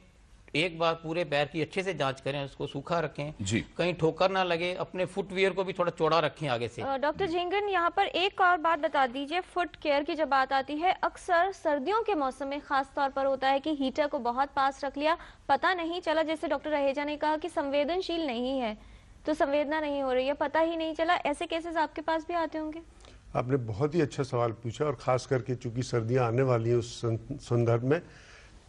एक बार पूरे पैर की अच्छे से जांच करें, उसको सूखा रखें, कहीं ठोकर ना लगे, अपने फुटवियर को भी थोड़ा चौड़ा रखें आगे से। डॉक्टर झिंगन, यहाँ पर एक और बात बता दीजिए, फुट केयर की जब बात आती है अक्सर सर्दियों के मौसम में खास तौर पर होता है कि हीटर को बहुत पास रख लिया, पता नहीं चला, जैसे डॉक्टर रहेजा ने कहा कि संवेदनशील नहीं है, तो संवेदना नहीं हो रही है, पता ही नहीं चला, ऐसे केसेस आपके पास भी आते होंगे? आपने बहुत ही अच्छा सवाल पूछा, और खास करके चूंकि सर्दियां आने वाली है उस संदर्भ में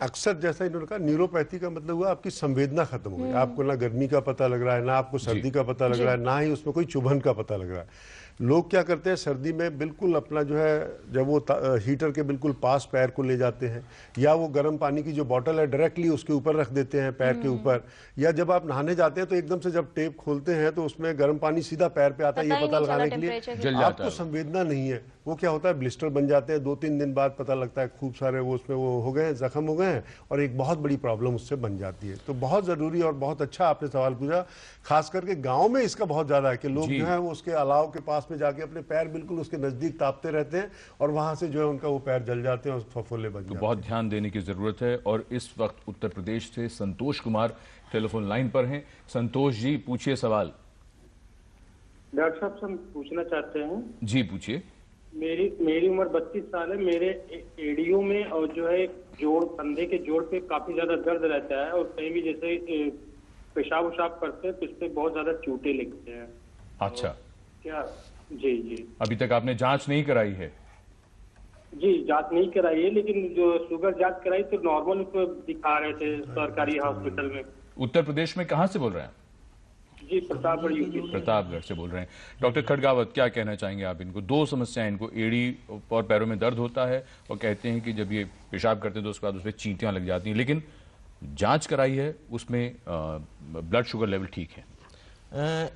अक्सर जैसा इन्होंने कहा न्यूरोपैथी का मतलब हुआ आपकी संवेदना खत्म हो गई। आपको ना गर्मी का पता लग रहा है, ना आपको सर्दी का पता लग रहा है, ना ही उसमें कोई चुभन का पता लग रहा है। लोग क्या करते हैं सर्दी में बिल्कुल अपना जो है जब वो हीटर के बिल्कुल पास पैर को ले जाते हैं, या वो गर्म पानी की जो बॉटल है डायरेक्टली उसके ऊपर रख देते हैं पैर के ऊपर, या जब आप नहाने जाते हैं तो एकदम से जब टेप खोलते हैं तो उसमें गर्म पानी सीधा पैर पे आता है, ये पता लगाने के लिए आपको संवेदना नहीं है। वो क्या होता है ब्लिस्टर बन जाते हैं, 2-3 दिन बाद पता लगता है खूब सारे वो उसमें वो हो गए हैं, जख्म हो गए हैं, और एक बहुत बड़ी प्रॉब्लम उससे बन जाती है। तो बहुत जरूरी और बहुत अच्छा आपने सवाल पूछा। खास करके गांव में इसका बहुत ज्यादा है कि लोग जो है वो उसके अलाव के पास में जाके अपने पैर बिल्कुल उसके नजदीक तापते रहते हैं, और वहां से जो है उनका वो पैर जल जाते हैं और फफोले बन जाते हैं। बहुत ध्यान देने की जरूरत है। और इस वक्त उत्तर प्रदेश से संतोष कुमार टेलीफोन लाइन पर हैं। संतोष जी, पूछिए सवाल। डॉक्टर साहब से हम पूछना चाहते हैं। जी पूछिए। मेरी उम्र 32 साल है। मेरे एड़ियों में और जो है जोड़, कंधे के जोड़ पे काफी ज्यादा दर्द रहता है, और कहीं भी जैसे पेशाब उशाब करते हैं तो इससे बहुत ज्यादा चोटें लगते हैं। अच्छा, क्या? जी। अभी तक आपने जांच नहीं कराई है? जी, जांच नहीं कराई है, लेकिन जो शुगर जांच कराई तो नॉर्मल उसको दिखा रहे थे सरकारी हॉस्पिटल में। उत्तर प्रदेश में कहाँ से बोल रहे हैं? जी, प्रतापगढ़ यूपी। प्रतापगढ़ से बोल रहे हैं। डॉक्टर खड़गावत, क्या कहना चाहेंगे आप? इनको दो समस्याएं, इनको एड़ी और पैरों में दर्द होता है, और कहते हैं कि जब ये पेशाब करते हैं तो उसके बाद उसमें चींटियां लग जाती हैं, लेकिन जांच कराई है, उसमें ब्लड शुगर लेवल ठीक है।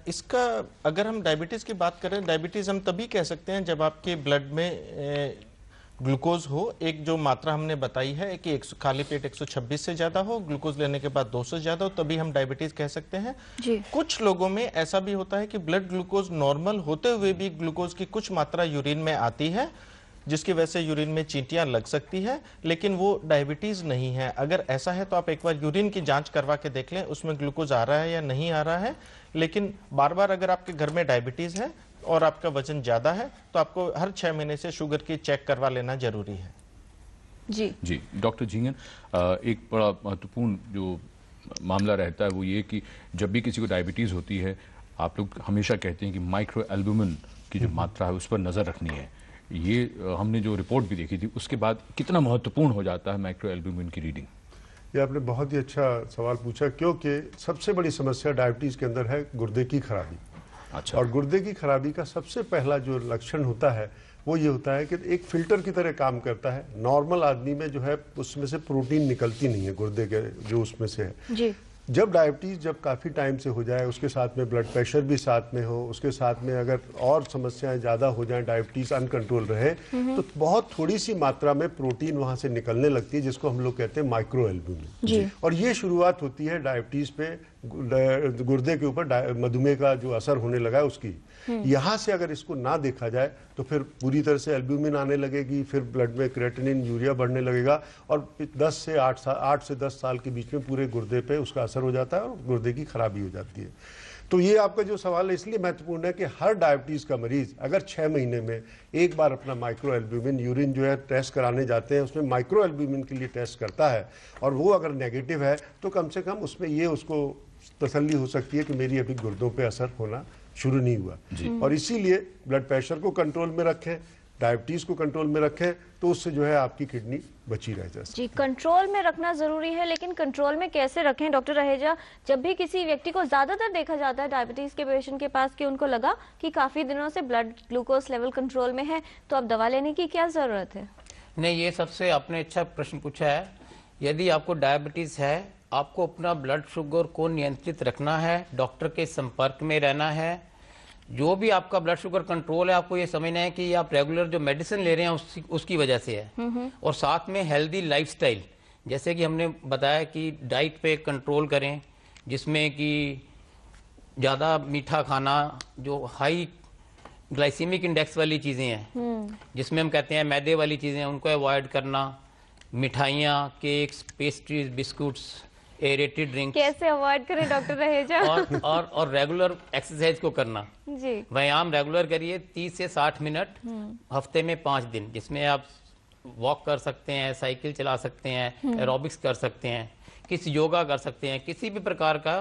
इसका अगर हम डायबिटीज की बात करें, डायबिटीज हम तभी कह सकते हैं जब आपके ब्लड में ग्लूकोज हो, एक जो मात्रा हमने बताई है कि खाली पेट 126 से ज्यादा हो, ग्लूकोज लेने के बाद 200 से ज्यादा हो, तभी हम डायबिटीज कह सकते हैं जी। कुछ लोगों में ऐसा भी होता है कि ब्लड ग्लूकोज नॉर्मल होते हुए भी ग्लूकोज की कुछ मात्रा यूरिन में आती है, जिसकी वजह से यूरिन में चींटियां लग सकती है, लेकिन वो डायबिटीज नहीं है। अगर ऐसा है तो आप एक बार यूरिन की जांच करवा के देख लें उसमें ग्लूकोज आ रहा है या नहीं आ रहा है। लेकिन बार बार अगर आपके घर में डायबिटीज है और आपका वजन ज्यादा है तो आपको हर 6 महीने से शुगर की चेक करवा लेना जरूरी है। जी डॉक्टर झिंगन, एक बड़ा महत्वपूर्ण जो मामला रहता है वो ये कि जब भी किसी को डायबिटीज होती है, आप लोग हमेशा कहते हैं कि माइक्रो एल्बुमिन की जो मात्रा है उस पर नजर रखनी है। ये हमने जो रिपोर्ट भी देखी थी उसके बाद कितना महत्वपूर्ण हो जाता है माइक्रो एल्बुमिन की रीडिंग? ये आपने बहुत ही अच्छा सवाल पूछा, क्योंकि सबसे बड़ी समस्या डायबिटीज के अंदर है गुर्दे की खराबी। अच्छा। और गुर्दे की खराबी का सबसे पहला जो लक्षण होता है वो ये होता है कि एक फिल्टर की तरह काम करता है। नॉर्मल आदमी में जो है उसमें से प्रोटीन निकलती नहीं है गुर्दे के जो उसमें से है जी। जब डायबिटीज जब काफ़ी टाइम से हो जाए, उसके साथ में ब्लड प्रेशर भी साथ में हो, उसके साथ में अगर और समस्याएं ज़्यादा हो जाएं, डायबिटीज अनकंट्रोल रहे, तो बहुत थोड़ी सी मात्रा में प्रोटीन वहां से निकलने लगती है, जिसको हम लोग कहते हैं माइक्रो एल्बुमिन। और ये शुरुआत होती है डायबिटीज पे, गुर्दे के ऊपर मधुमेह का जो असर होने लगा है उसकी। यहाँ से अगर इसको ना देखा जाए तो फिर पूरी तरह से एल्ब्यूमिन आने लगेगी, फिर ब्लड में क्रिएटिनिन, यूरिया बढ़ने लगेगा और 8 से 10 साल के बीच में पूरे गुर्दे पे उसका असर हो जाता है और गुर्दे की खराबी हो जाती है। तो ये आपका जो सवाल है इसलिए महत्वपूर्ण है कि हर डायबिटीज का मरीज अगर 6 महीने में एक बार अपना माइक्रो एल्ब्यूमिन यूरिन जो है टेस्ट कराने जाते हैं, उसमें माइक्रो एल्ब्यूमिन के लिए टेस्ट करता है और वो अगर नेगेटिव है तो कम से कम उसमें ये उसको तसल्ली हो सकती है कि मेरी अभी गुर्दों पे असर होना शुरू नहीं हुआ। और इसीलिए ब्लड प्रेशर को कंट्रोल में रखें, डायबिटीज को कंट्रोल में रखें, तो उससे जो है आपकी किडनी बची रह जाए। जी, कंट्रोल में रखना जरूरी है, लेकिन कंट्रोल में कैसे रखें डॉक्टर रहेजा? जब भी किसी व्यक्ति को ज्यादातर देखा जाता है डायबिटीज के पेशेंट के पास कि उनको लगा कि काफी दिनों से ब्लड ग्लूकोज लेवल कंट्रोल में है, तो अब दवा लेने की क्या जरूरत है? नहीं, ये सबसे आपने अच्छा प्रश्न पूछा है। यदि आपको डायबिटीज है, आपको अपना ब्लड शुगर को नियंत्रित रखना है, डॉक्टर के संपर्क में रहना है। जो भी आपका ब्लड शुगर कंट्रोल है, आपको ये समझना है कि आप रेगुलर जो मेडिसिन ले रहे हैं उसकी वजह से है। और साथ में हेल्दी लाइफस्टाइल, जैसे कि हमने बताया कि डाइट पे कंट्रोल करें, जिसमें कि ज़्यादा मीठा खाना, जो हाई ग्लाइसीमिक इंडेक्स वाली चीज़ें हैं, जिसमें हम कहते हैं मैदे वाली चीज़ें, उनको अवॉइड करना। मिठाइयाँ, cakes, pastries, biscuits, aerated drink कैसे अवॉइड करें डॉक्टर रहेजा? और रेगुलर एक्सरसाइज को करना जी। व्यायाम रेगुलर करिए, 30 से 60 मिनट हफ्ते में 5 दिन, जिसमें आप वॉक कर सकते हैं, साइकिल चला सकते हैं, एरोबिक्स कर सकते हैं, किसी योगा कर सकते हैं, किसी भी प्रकार का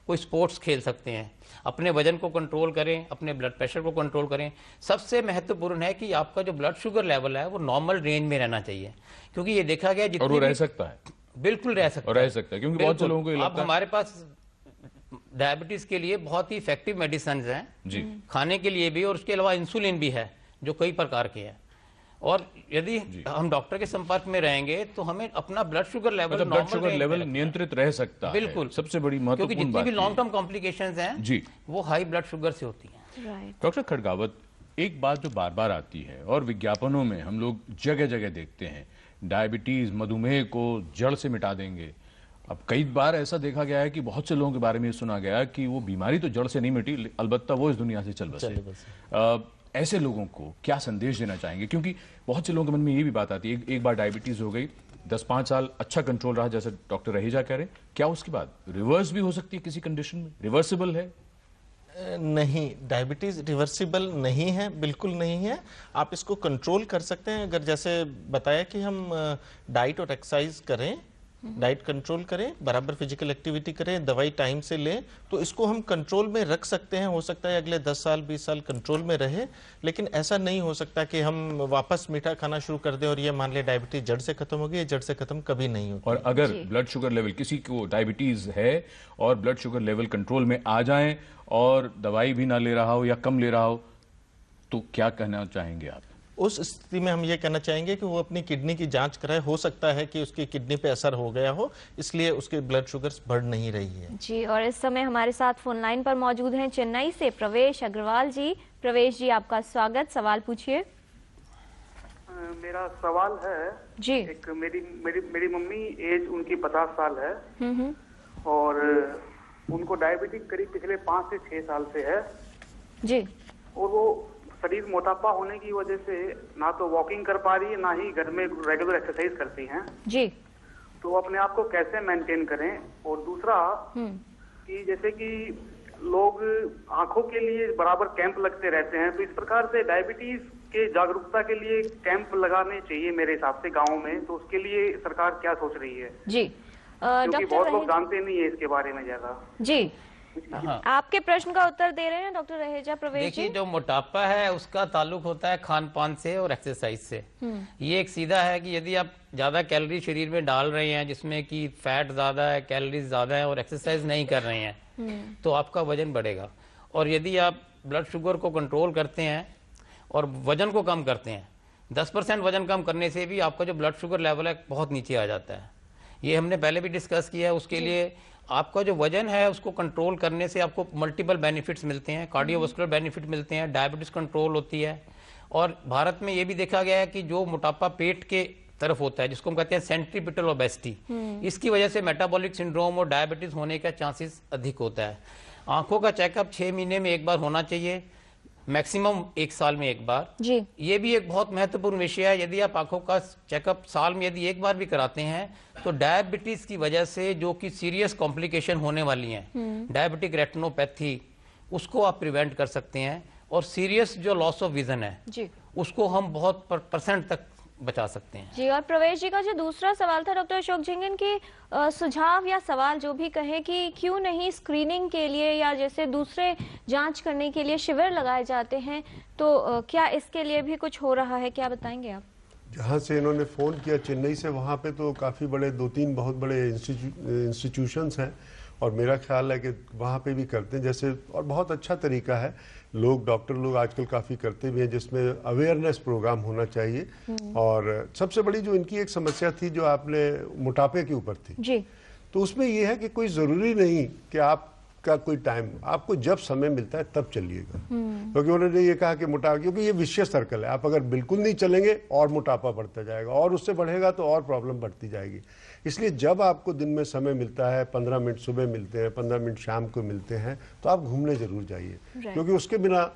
कोई स्पोर्ट्स खेल सकते हैं। अपने वजन को कंट्रोल करें, अपने ब्लड प्रेशर को कंट्रोल करें। सबसे महत्वपूर्ण है कि आपका जो ब्लड शुगर लेवल है वो नॉर्मल रेंज में रहना चाहिए, क्योंकि ये देखा गया और वो रह सकता है, बिल्कुल रह सकता है, क्योंकि बहुत से लोगों को अब हमारे पास डायबिटीज के लिए बहुत ही इफेक्टिव मेडिसिन हैं जी, खाने के लिए भी, और उसके अलावा इंसुलिन भी है जो कई प्रकार के हैं। और यदि हम डॉक्टर के संपर्क में रहेंगे तो हमें अपना ब्लड शुगर लेवल नियंत्रित रह सकता है। बिल्कुल, सबसे बड़ी महत्वपूर्ण क्योंकि जितनी भी लॉन्ग टर्म कॉम्प्लिकेशंस हैं जी, वो हाई ब्लड शुगर से होती हैं। डॉक्टर खड़गावत, एक बात जो बार बार आती है और विज्ञापनों में हम लोग जगह जगह देखते हैं, डायबिटीज, मधुमेह को जड़ से मिटा देंगे। अब कई बार ऐसा देखा गया है कि बहुत से लोगों के बारे में सुना गया कि वो बीमारी तो जड़ से नहीं मिटी, अलबत्ता वो इस दुनिया से चल बसे। ऐसे लोगों को क्या संदेश देना चाहेंगे? क्योंकि बहुत से लोगों के मन में ये भी बात आती है, एक बार डायबिटीज हो गई, 10-5 साल अच्छा कंट्रोल रहा, जैसे डॉक्टर रहेजा कह रहे, क्या उसके बाद रिवर्स भी हो सकती है किसी कंडीशन में? रिवर्सिबल है? नहीं, डायबिटीज रिवर्सिबल नहीं है, बिल्कुल नहीं है। आप इसको कंट्रोल कर सकते हैं अगर जैसे बताया कि हम डाइट और एक्सरसाइज करें, डाइट कंट्रोल करें, बराबर फिजिकल एक्टिविटी करें, दवाई टाइम से लें, तो इसको हम कंट्रोल में रख सकते हैं। हो सकता है अगले 10 साल 20 साल कंट्रोल में रहे, लेकिन ऐसा नहीं हो सकता कि हम वापस मीठा खाना शुरू कर दें और ये मान ले डायबिटीज जड़ से खत्म हो गई। जड़ से खत्म कभी नहीं होगी। और अगर ब्लड शुगर लेवल, किसी को डायबिटीज है और ब्लड शुगर लेवल कंट्रोल में आ जाए और दवाई भी ना ले रहा हो या कम ले रहा हो, तो क्या कहना चाहेंगे आप? उस स्थिति में हम ये कहना चाहेंगे कि वो अपनी किडनी की जांच कराए। हो सकता है कि उसकी किडनी पे असर हो गया हो, इसलिए उसके ब्लड शुगर बढ़ नहीं रही है जी। और इस समय हमारे साथ फोन लाइन पर मौजूद हैं चेन्नई से प्रवेश अग्रवाल जी। प्रवेश जी, आपका स्वागत, सवाल पूछिए। मेरा सवाल है जी। एक मेरी मम्मी एज उनकी 50 साल है और उनको डायबिटीज करीब पिछले 5 से 6 साल से है जी। और वो शरीर मोटापा होने की वजह से ना तो वॉकिंग कर पा रही है, ना ही घर में रेगुलर एक्सरसाइज करती हैं जी। तो वो अपने आप को कैसे मेंटेन करें। और दूसरा कि जैसे कि लोग आंखों के लिए बराबर कैंप लगते रहते हैं, तो इस प्रकार से डायबिटीज के जागरूकता के लिए कैंप लगाने चाहिए मेरे हिसाब से गाँव में, तो उसके लिए सरकार क्या सोच रही है? जी क्योंकि बहुत लोग जानते नहीं है इसके बारे में ज्यादा। जी आपके प्रश्न का उत्तर दे रहे हैं डॉक्टर रहेजा प्रवेश जी। देखिए, जो मोटापा है उसका ताल्लुक होता है खान पान से और एक्सरसाइज से। ये एक सीधा है कि यदि आप ज्यादा कैलोरी शरीर में डाल रहे हैं जिसमें कि फैट ज्यादा है, कैलोरीज ज्यादा है और एक्सरसाइज नहीं कर रहे हैं तो आपका वजन बढ़ेगा। और यदि आप ब्लड शुगर को कंट्रोल करते हैं और वजन को कम करते हैं, 10% वजन कम करने से भी आपका जो ब्लड शुगर लेवल है बहुत नीचे आ जाता है। ये हमने पहले भी डिस्कस किया है। उसके लिए आपका जो वजन है उसको कंट्रोल करने से आपको मल्टीपल बेनिफिट्स मिलते हैं, कार्डियोवास्कुलर बेनिफिट मिलते हैं, डायबिटीज कंट्रोल होती है। और भारत में ये भी देखा गया है कि जो मोटापा पेट के तरफ होता है जिसको हम कहते हैं सेंट्रीपिटल ओबेसिटी, इसकी वजह से मेटाबॉलिक सिंड्रोम और डायबिटीज होने का चांसेस अधिक होता है। आंखों का चेकअप 6 महीने में एक बार होना चाहिए, मैक्सिमम 1 साल में एक बार जी। ये भी एक बहुत महत्वपूर्ण विषय है। यदि आप आंखों का चेकअप साल में यदि एक बार भी कराते हैं तो डायबिटीज की वजह से जो कि सीरियस कॉम्प्लिकेशन होने वाली हैं, डायबिटिक रेटिनोपैथी, उसको आप प्रिवेंट कर सकते हैं। और सीरियस जो लॉस ऑफ विजन है जी, उसको हम बहुत % तक बचा सकते हैं। जी। और प्रवेश जी का जो दूसरा सवाल था डॉक्टर अशोक झिंगन की सुझाव या सवाल जो भी कहे कि क्यों नहीं स्क्रीनिंग के लिए या जैसे दूसरे जांच करने के लिए शिविर लगाए जाते हैं, तो क्या इसके लिए भी कुछ हो रहा है, क्या बताएंगे आप? जहाँ से इन्होंने फ़ोन किया चेन्नई से, वहाँ पे तो काफ़ी बड़े 2-3 बहुत बड़े इंस्टीट्यूशंस हैं और मेरा ख्याल है कि वहाँ पे भी करते हैं जैसे, और बहुत अच्छा तरीका है। लोग डॉक्टर लोग आजकल काफ़ी करते भी हैं जिसमें अवेयरनेस प्रोग्राम होना चाहिए। और सबसे बड़ी जो इनकी एक समस्या थी जो आपने मोटापे के ऊपर थी जी, तो उसमें यह है कि कोई ज़रूरी नहीं कि आपका कोई टाइम, आपको जब समय मिलता है तब चलिएगा। क्योंकि उन्होंने ये कहा कि मोटापा, क्योंकि ये विशेष सर्कल है, आप अगर बिल्कुल नहीं चलेंगे और मोटापा बढ़ता जाएगा और उससे बढ़ेगा तो और प्रॉब्लम बढ़ती जाएगी। इसलिए जब आपको दिन में समय मिलता है, 15 मिनट सुबह मिलते हैं, 15 मिनट शाम को मिलते हैं, तो आप घूमने जरूर जाइए, क्योंकि उसके बिना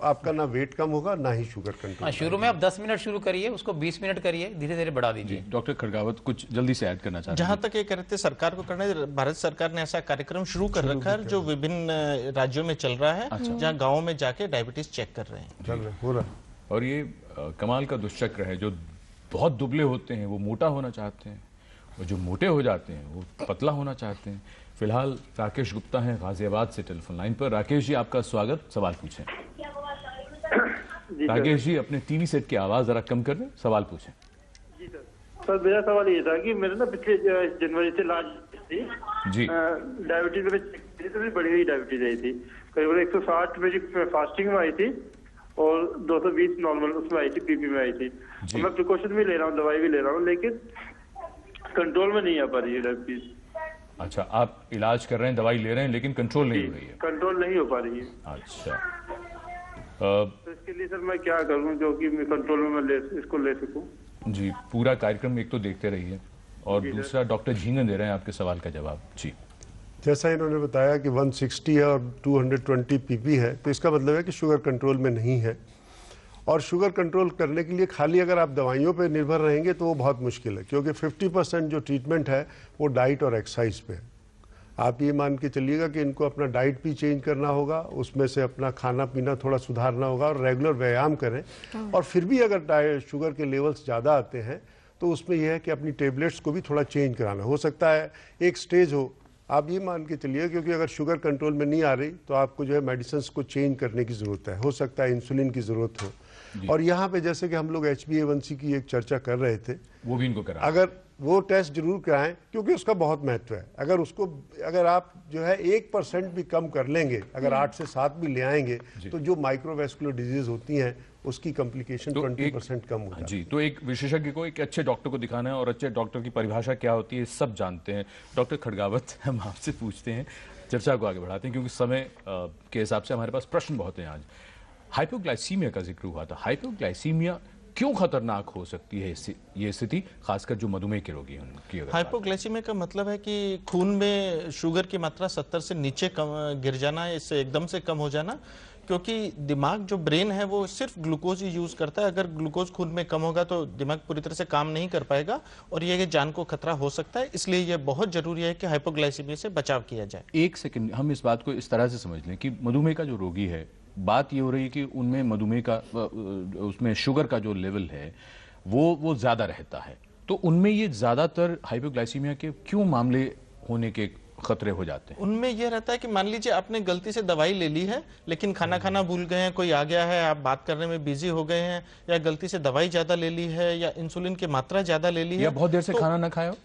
आपका ना वेट कम होगा ना ही शुगर कंट्रोल। शुरू में आप 10 मिनट शुरू करिए, उसको 20 मिनट करिए, धीरे धीरे बढ़ा दीजिए। डॉक्टर खड़गावत कुछ जल्दी से ऐड करना चाहते हैं? जहां तक ये कहते सरकार को करना है, भारत सरकार ने ऐसा कार्यक्रम शुरू कर रखा है जो विभिन्न राज्यों में चल रहा है। जहां गाँव में जाके डायबिटीज चेक कर रहे हैं, हो रहा। और ये कमाल का दुष्चक्र है, जो बहुत दुबले होते हैं वो मोटा होना चाहते हैं और जो मोटे हो जाते हैं वो पतला होना चाहते हैं। फिलहाल राकेश गुप्ता हैं गाजियाबाद से टेलीफोन लाइन पर। राकेश जी, आपका स्वागत, सवाल पूछें। राकेश जी, अपने टीवी सेट की आवाज जरा कम कर दें, सवाल पूछें। जी सर, मेरा सवाल ये था कि मेरे ना पिछले जनवरी से लास्ट थी जी, डायबिटीज में बढ़ी हुई डायबिटीज आई थी, करीबन 160 मेरी फास्टिंग में आई थी और 220 नॉर्मल उसमें आई थी, पीपी में आई थी। मैं प्रिकॉशन भी ले रहा हूँ, दवाई भी ले रहा हूँ, लेकिन कंट्रोल में नहीं आ पा रही है डायबिटीज। अच्छा, आप इलाज कर रहे हैं, दवाई ले रहे हैं, लेकिन कंट्रोल नहीं हो रही है? कंट्रोल नहीं हो पा रही है। अच्छा, तो इसके लिए सर मैं क्या करूं जो कि मैं कंट्रोल में इसको ले सकूं? जी, पूरा कार्यक्रम एक तो देखते रहिए और दूसरा डॉक्टर झिंगन दे रहे हैं आपके सवाल का जवाब। जी, जैसा इन्होंने बताया कि 160 है और 220 पीपी है, तो इसका मतलब है कि शुगर कंट्रोल में नहीं है। और शुगर कंट्रोल करने के लिए खाली अगर आप दवाइयों पर निर्भर रहेंगे तो वो बहुत मुश्किल है, क्योंकि 50% जो ट्रीटमेंट है वो डाइट और एक्सरसाइज पे है। आप ये मान के चलिएगा कि इनको अपना डाइट भी चेंज करना होगा, उसमें से अपना खाना पीना थोड़ा सुधारना होगा और रेगुलर व्यायाम करें। और फिर भी अगर शुगर के लेवल्स ज़्यादा आते हैं तो उसमें यह है कि अपनी टेबलेट्स को भी थोड़ा चेंज कराना। हो सकता है एक स्टेज हो, आप ये मान के चलिए, क्योंकि अगर शुगर कंट्रोल में नहीं आ रही तो आपको जो है मेडिसिन को चेंज करने की ज़रूरत है, हो सकता है इंसुलिन की ज़रूरत हो। और यहाँ पे जैसे कि हम लोग HbA1c की एक चर्चा कर रहे थे, वो भी इनको करा, अगर वो टेस्ट जरूर कराएं, क्योंकि उसका बहुत महत्व है। अगर आप जो है 1% भी कम कर लेंगे, अगर 8 से 7 भी ले आएंगे, तो जो माइक्रोवेस्कुलर डिजीज होती हैं उसकी कॉम्प्लिकेशन 20% कम हो जाती है। जी, तो एक विशेषज्ञ को, एक अच्छे डॉक्टर को दिखाना है, और अच्छे डॉक्टर की परिभाषा क्या होती है सब जानते हैं। डॉक्टर खड़गावत, हम आपसे पूछते हैं, चर्चा को आगे बढ़ाते हैं, क्योंकि समय के हिसाब से हमारे पास प्रश्न बहुत हैं आज। हाइपोग्लाइसीमिया का जिक्र हुआ था। हाइपोग्लाइसीमिया क्यों खतरनाक हो सकती है ये स्थिति, खासकर जो मधुमेह के रोगी हैं उनकी? हाइपोग्लाइसीमिया का मतलब है कि खून में शुगर की मात्रा 70 से नीचे गिर जाना, इससे एकदम से कम हो जाना, क्योंकि दिमाग जो ब्रेन है वो सिर्फ ग्लूकोज ही यूज करता है। अगर ग्लूकोज खून में कम होगा तो दिमाग पूरी तरह से काम नहीं कर पाएगा और ये जान को खतरा हो सकता है। इसलिए ये बहुत जरूरी है कि हाइपोग्लाइसीमिया से बचाव किया जाए। एक सेकंड, हम इस बात को इस तरह से समझ लें कि मधुमेह का जो रोगी है, बात ये हो रही है कि उनमें मधुमेह का उसमें शुगर का जो लेवल है वो ज्यादा रहता है, तो उनमें ये ज्यादातर हाइपोग्लाइसीमिया के क्यों मामले होने के खतरे हो जाते हैं? उनमें यह रहता है कि मान लीजिए आपने गलती से दवाई ले ली है लेकिन खाना खाना भूल गए हैं, कोई आ गया है, आप बात करने में बिजी हो गए हैं, या गलती से दवाई ज्यादा ले ली है, या इंसुलिन की मात्रा ज्यादा ले ली है, या बहुत देर से खाना ना खाया हो।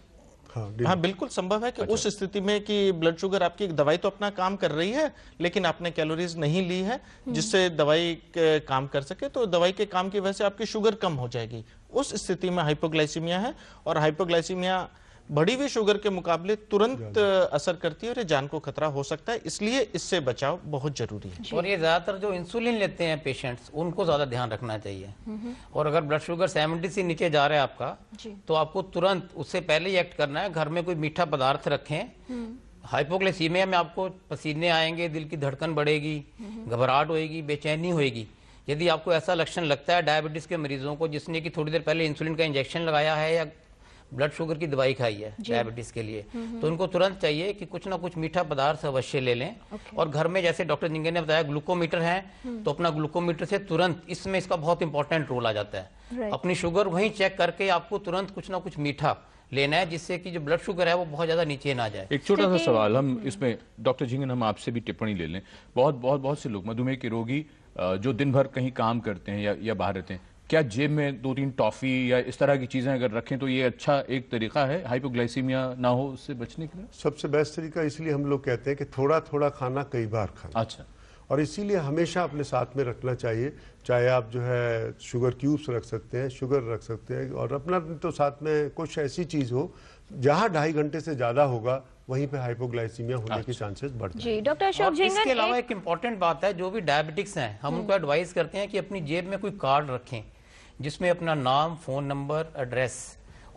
हाँ, बिल्कुल संभव है कि उस स्थिति में कि ब्लड शुगर, आपकी दवाई तो अपना काम कर रही है लेकिन आपने कैलोरीज नहीं ली है जिससे दवाई काम कर सके, तो दवाई के काम की वजह से आपकी शुगर कम हो जाएगी। उस स्थिति में हाइपोग्लाइसीमिया है, और हाइपोग्लाइसीमिया बढ़ी हुई शुगर के मुकाबले तुरंत असर करती है और ये जान को खतरा हो सकता है, इसलिए इससे बचाव बहुत जरूरी है। और ये ज्यादातर जो इंसुलिन लेते हैं पेशेंट्स, उनको ज्यादा ध्यान रखना चाहिए। और अगर ब्लड शुगर 70 से नीचे जा रहा है आपका, तो आपको तुरंत उससे पहले ही एक्ट करना है। घर में कोई मीठा पदार्थ रखें। हाइपोग्लाइसीमिया में आपको पसीने आएंगे, दिल की धड़कन बढ़ेगी, घबराहट होएगी, बेचैनी होएगी। यदि आपको ऐसा लक्षण लगता है डायबिटीज के मरीजों को, जिसने कि थोड़ी देर पहले इंसुलिन का इंजेक्शन लगाया है या ब्लड शुगर की दवाई खाई है डायबिटीज के लिए, तो उनको तुरंत चाहिए कि कुछ ना कुछ मीठा पदार्थ अवश्य ले लें। और घर में जैसे डॉक्टर जिंगे ने बताया ग्लूकोमीटर है, तो अपना ग्लूकोमीटर से तुरंत, इसमें इसका बहुत इंपॉर्टेंट रोल आ जाता है। अपनी शुगर वहीं चेक करके आपको तुरंत कुछ ना कुछ मीठा लेना है, जिससे कि जो ब्लड शुगर है वो बहुत ज्यादा नीचे ना जाए। एक छोटा सा सवाल हम इसमें डॉक्टर झिंगन, हम आपसे भी टिप्पणी ले लें। बहुत से लोग मधुमेह के रोगी जो दिन भर कहीं काम करते हैं या बाहर रहते हैं, क्या जेब में 2-3 टॉफी या इस तरह की चीजें अगर रखें तो ये अच्छा एक तरीका है हाइपोग्लाइसीमिया ना हो उससे बचने के लिए? सबसे बेस्ट तरीका, इसलिए हम लोग कहते हैं कि थोड़ा थोड़ा खाना कई बार खाना। अच्छा। और इसीलिए हमेशा अपने साथ में रखना चाहिए, चाहे आप जो है शुगर क्यूब्स रख सकते हैं, शुगर रख सकते हैं, और अपना तो साथ में कुछ ऐसी चीज हो जहां 2.5 घंटे से ज्यादा होगा वहीं पे हाइपोग्लाइसीमिया होने के चांसेस बढ़ जाएंगे। जी डॉक्टर अशोक झिंगन, इसके अलावा एक इम्पॉर्टेंट बात है, जो भी डायबिटिक्स हैं हम उनको एडवाइस करते हैं कि अपनी जेब में कोई कार्ड रखें जिसमें अपना नाम, फोन नंबर, एड्रेस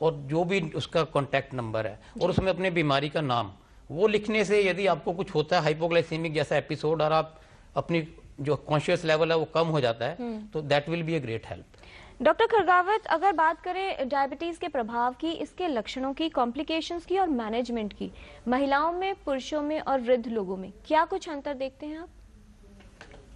और जो भी उसका कॉन्टैक्ट नंबर है, और उसमें अपने बीमारी का नाम, वो लिखने से यदि आपको कुछ होता है हाइपोग्लाइसीमिक जैसा एपिसोड और आप अपनी जो कॉन्शियस लेवल है वो कम हो जाता है, तो that will be a great help. Doctor Khargawat, अगर बात करें डायबिटीज के प्रभाव की, इसके लक्षणों की, कॉम्प्लिकेशंस की और मैनेजमेंट की, महिलाओं में, पुरुषों में और वृद्ध लोगों में क्या कुछ अंतर देखते हैं आप?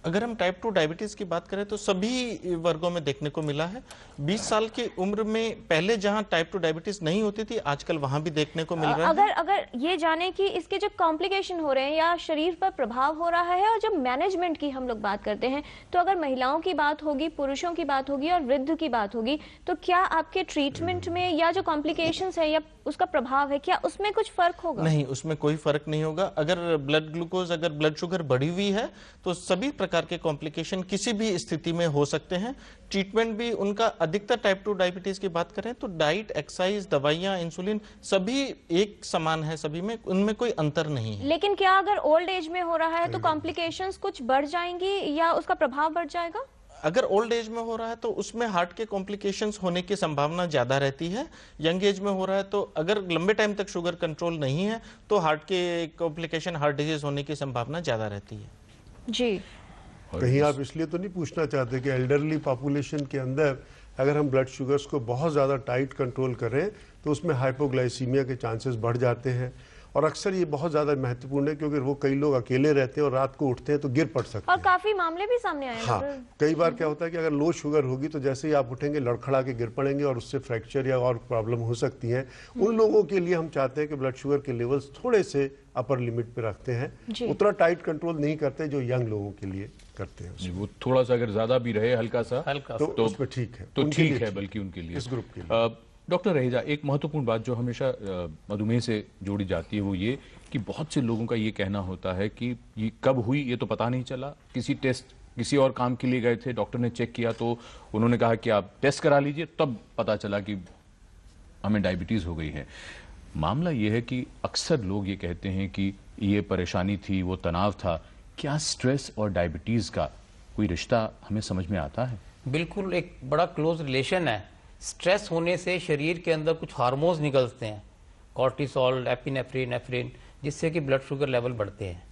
अगर हम टाइप 2 डायबिटीज की बात करें तो सभी वर्गों में देखने को मिला है। 20 साल की उम्र में पहले जहां टाइप 2 डायबिटीज नहीं होती थी, आजकल वहां भी देखने को मिल रहा है। अगर ये जाने कि इसके जो कॉम्प्लिकेशन हो रहे हैं या शरीर पर प्रभाव हो रहा है, और जब मैनेजमेंट की हम लोग बात करते हैं, तो अगर महिलाओं की बात होगी, पुरुषों की बात होगी और वृद्ध की बात होगी, तो क्या आपके ट्रीटमेंट में या जो कॉम्प्लिकेशंस है या उसका प्रभाव है, क्या उसमें कुछ फर्क होगा? नहीं, उसमें कोई फर्क नहीं होगा। अगर ब्लड ग्लूकोज, अगर ब्लड शुगर बढ़ी हुई है तो सभी प्रकार के कॉम्प्लिकेशन किसी भी स्थिति में हो सकते हैं। ट्रीटमेंट भी उनका अधिकतर टाइप 2 डायबिटीज की बात करें तो डाइट, एक्सरसाइज, दवाइयां, इंसुलिन सभी एक समान है, सभी में, उनमें कोई अंतर नहीं है। लेकिन क्या अगर ओल्ड एज में हो रहा है तो कॉम्प्लिकेशंस कुछ बढ़ जाएंगी या उसका प्रभाव बढ़ जाएगा? अगर ओल्ड एज में हो रहा है तो उसमें हार्ट के कॉम्प्लिकेशंस होने की संभावना ज्यादा रहती है। यंग एज में हो रहा है तो अगर लंबे टाइम तक शुगर कंट्रोल नहीं है तो हार्ट के कॉम्प्लिकेशन, हार्ट डिजीज होने की संभावना ज्यादा रहती है। जी, कहीं आप इसलिए तो नहीं पूछना चाहते कि एल्डरली पॉपुलेशन के अंदर अगर हम ब्लड शुगर्स को बहुत ज़्यादा टाइट कंट्रोल करें तो उसमें हाइपोग्लाइसीमिया के चांसेस बढ़ जाते हैं, और अक्सर ये बहुत ज़्यादा महत्वपूर्ण है क्योंकि वो कई लोग अकेले रहते हैं और रात को उठते हैं तो गिर पड़ सकते हैं। और काफी मामले भी सामने आए हैं। हाँ, कई बार क्या होता है कि अगर लो शुगर होगी तो जैसे ही आप उठेंगे लड़खड़ा के गिर पड़ेंगे और उससे फ्रैक्चर या और प्रॉब्लम हो सकती है। उन लोगों के लिए हम चाहते हैं कि ब्लड शुगर के लेवल्स थोड़े से अपर लिमिट पे रखते हैं, उतना टाइट कंट्रोल नहीं करते जो यंग लोगों के लिए करते हैं। वो थोड़ा सा अगर ज्यादा भी रहे, हल्का सा तो उसमें ठीक है, तो ठीक है, बल्कि उनके लिए, इस ग्रुप के लिए। डॉक्टर रहेजा, एक महत्वपूर्ण बात जो हमेशा मधुमेह से जोड़ी जाती है वो ये कि बहुत से लोगों का ये कहना होता है कि ये कब हुई ये तो पता नहीं चला, किसी टेस्ट, किसी और काम के लिए गए थे, डॉक्टर ने चेक किया तो उन्होंने कहा कि आप टेस्ट करा लीजिए, तब पता चला कि हमें डायबिटीज हो गई है। मामला ये है कि अक्सर लोग ये कहते हैं कि ये परेशानी थी, वो तनाव था। क्या स्ट्रेस और डायबिटीज का कोई रिश्ता हमें समझ में आता है? बिल्कुल एक बड़ा क्लोज रिलेशन है। स्ट्रेस होने से शरीर के अंदर कुछ हार्मोन्स निकलते हैं, कॉर्टिसोल, एपिनेफ्रिन, नेफ्रिन, जिससे कि ब्लड शुगर लेवल बढ़ते हैं।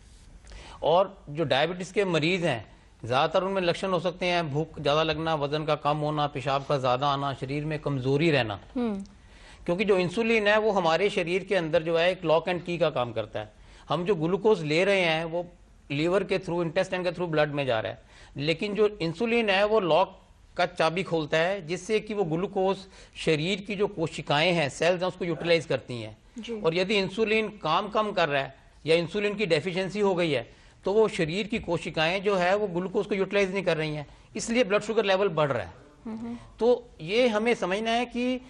और जो डायबिटीज के मरीज हैं ज़्यादातर उनमें लक्षण हो सकते हैं भूख ज़्यादा लगना, वजन का कम होना, पेशाब का ज़्यादा आना, शरीर में कमज़ोरी रहना। क्योंकि जो इंसुलिन है वो हमारे शरीर के अंदर जो है एक लॉक एंड की का काम करता है। हम जो ग्लूकोज ले रहे हैं वो लीवर के थ्रू, इंटेस्टाइन के थ्रू ब्लड में जा रहा है, लेकिन जो इंसुलिन है वो लॉक का चाबी खोलता है, जिससे कि वो ग्लूकोज शरीर की जो कोशिकाएं हैं, सेल्स हैं, उसको यूटिलाइज करती हैं। और यदि इंसुलिन काम कम कर रहा है या इंसुलिन की डेफिशिएंसी हो गई है तो वो शरीर की कोशिकाएं जो है वो ग्लूकोज को यूटिलाइज नहीं कर रही हैं, इसलिए ब्लड शुगर लेवल बढ़ रहा है। तो ये हमें समझना है कि,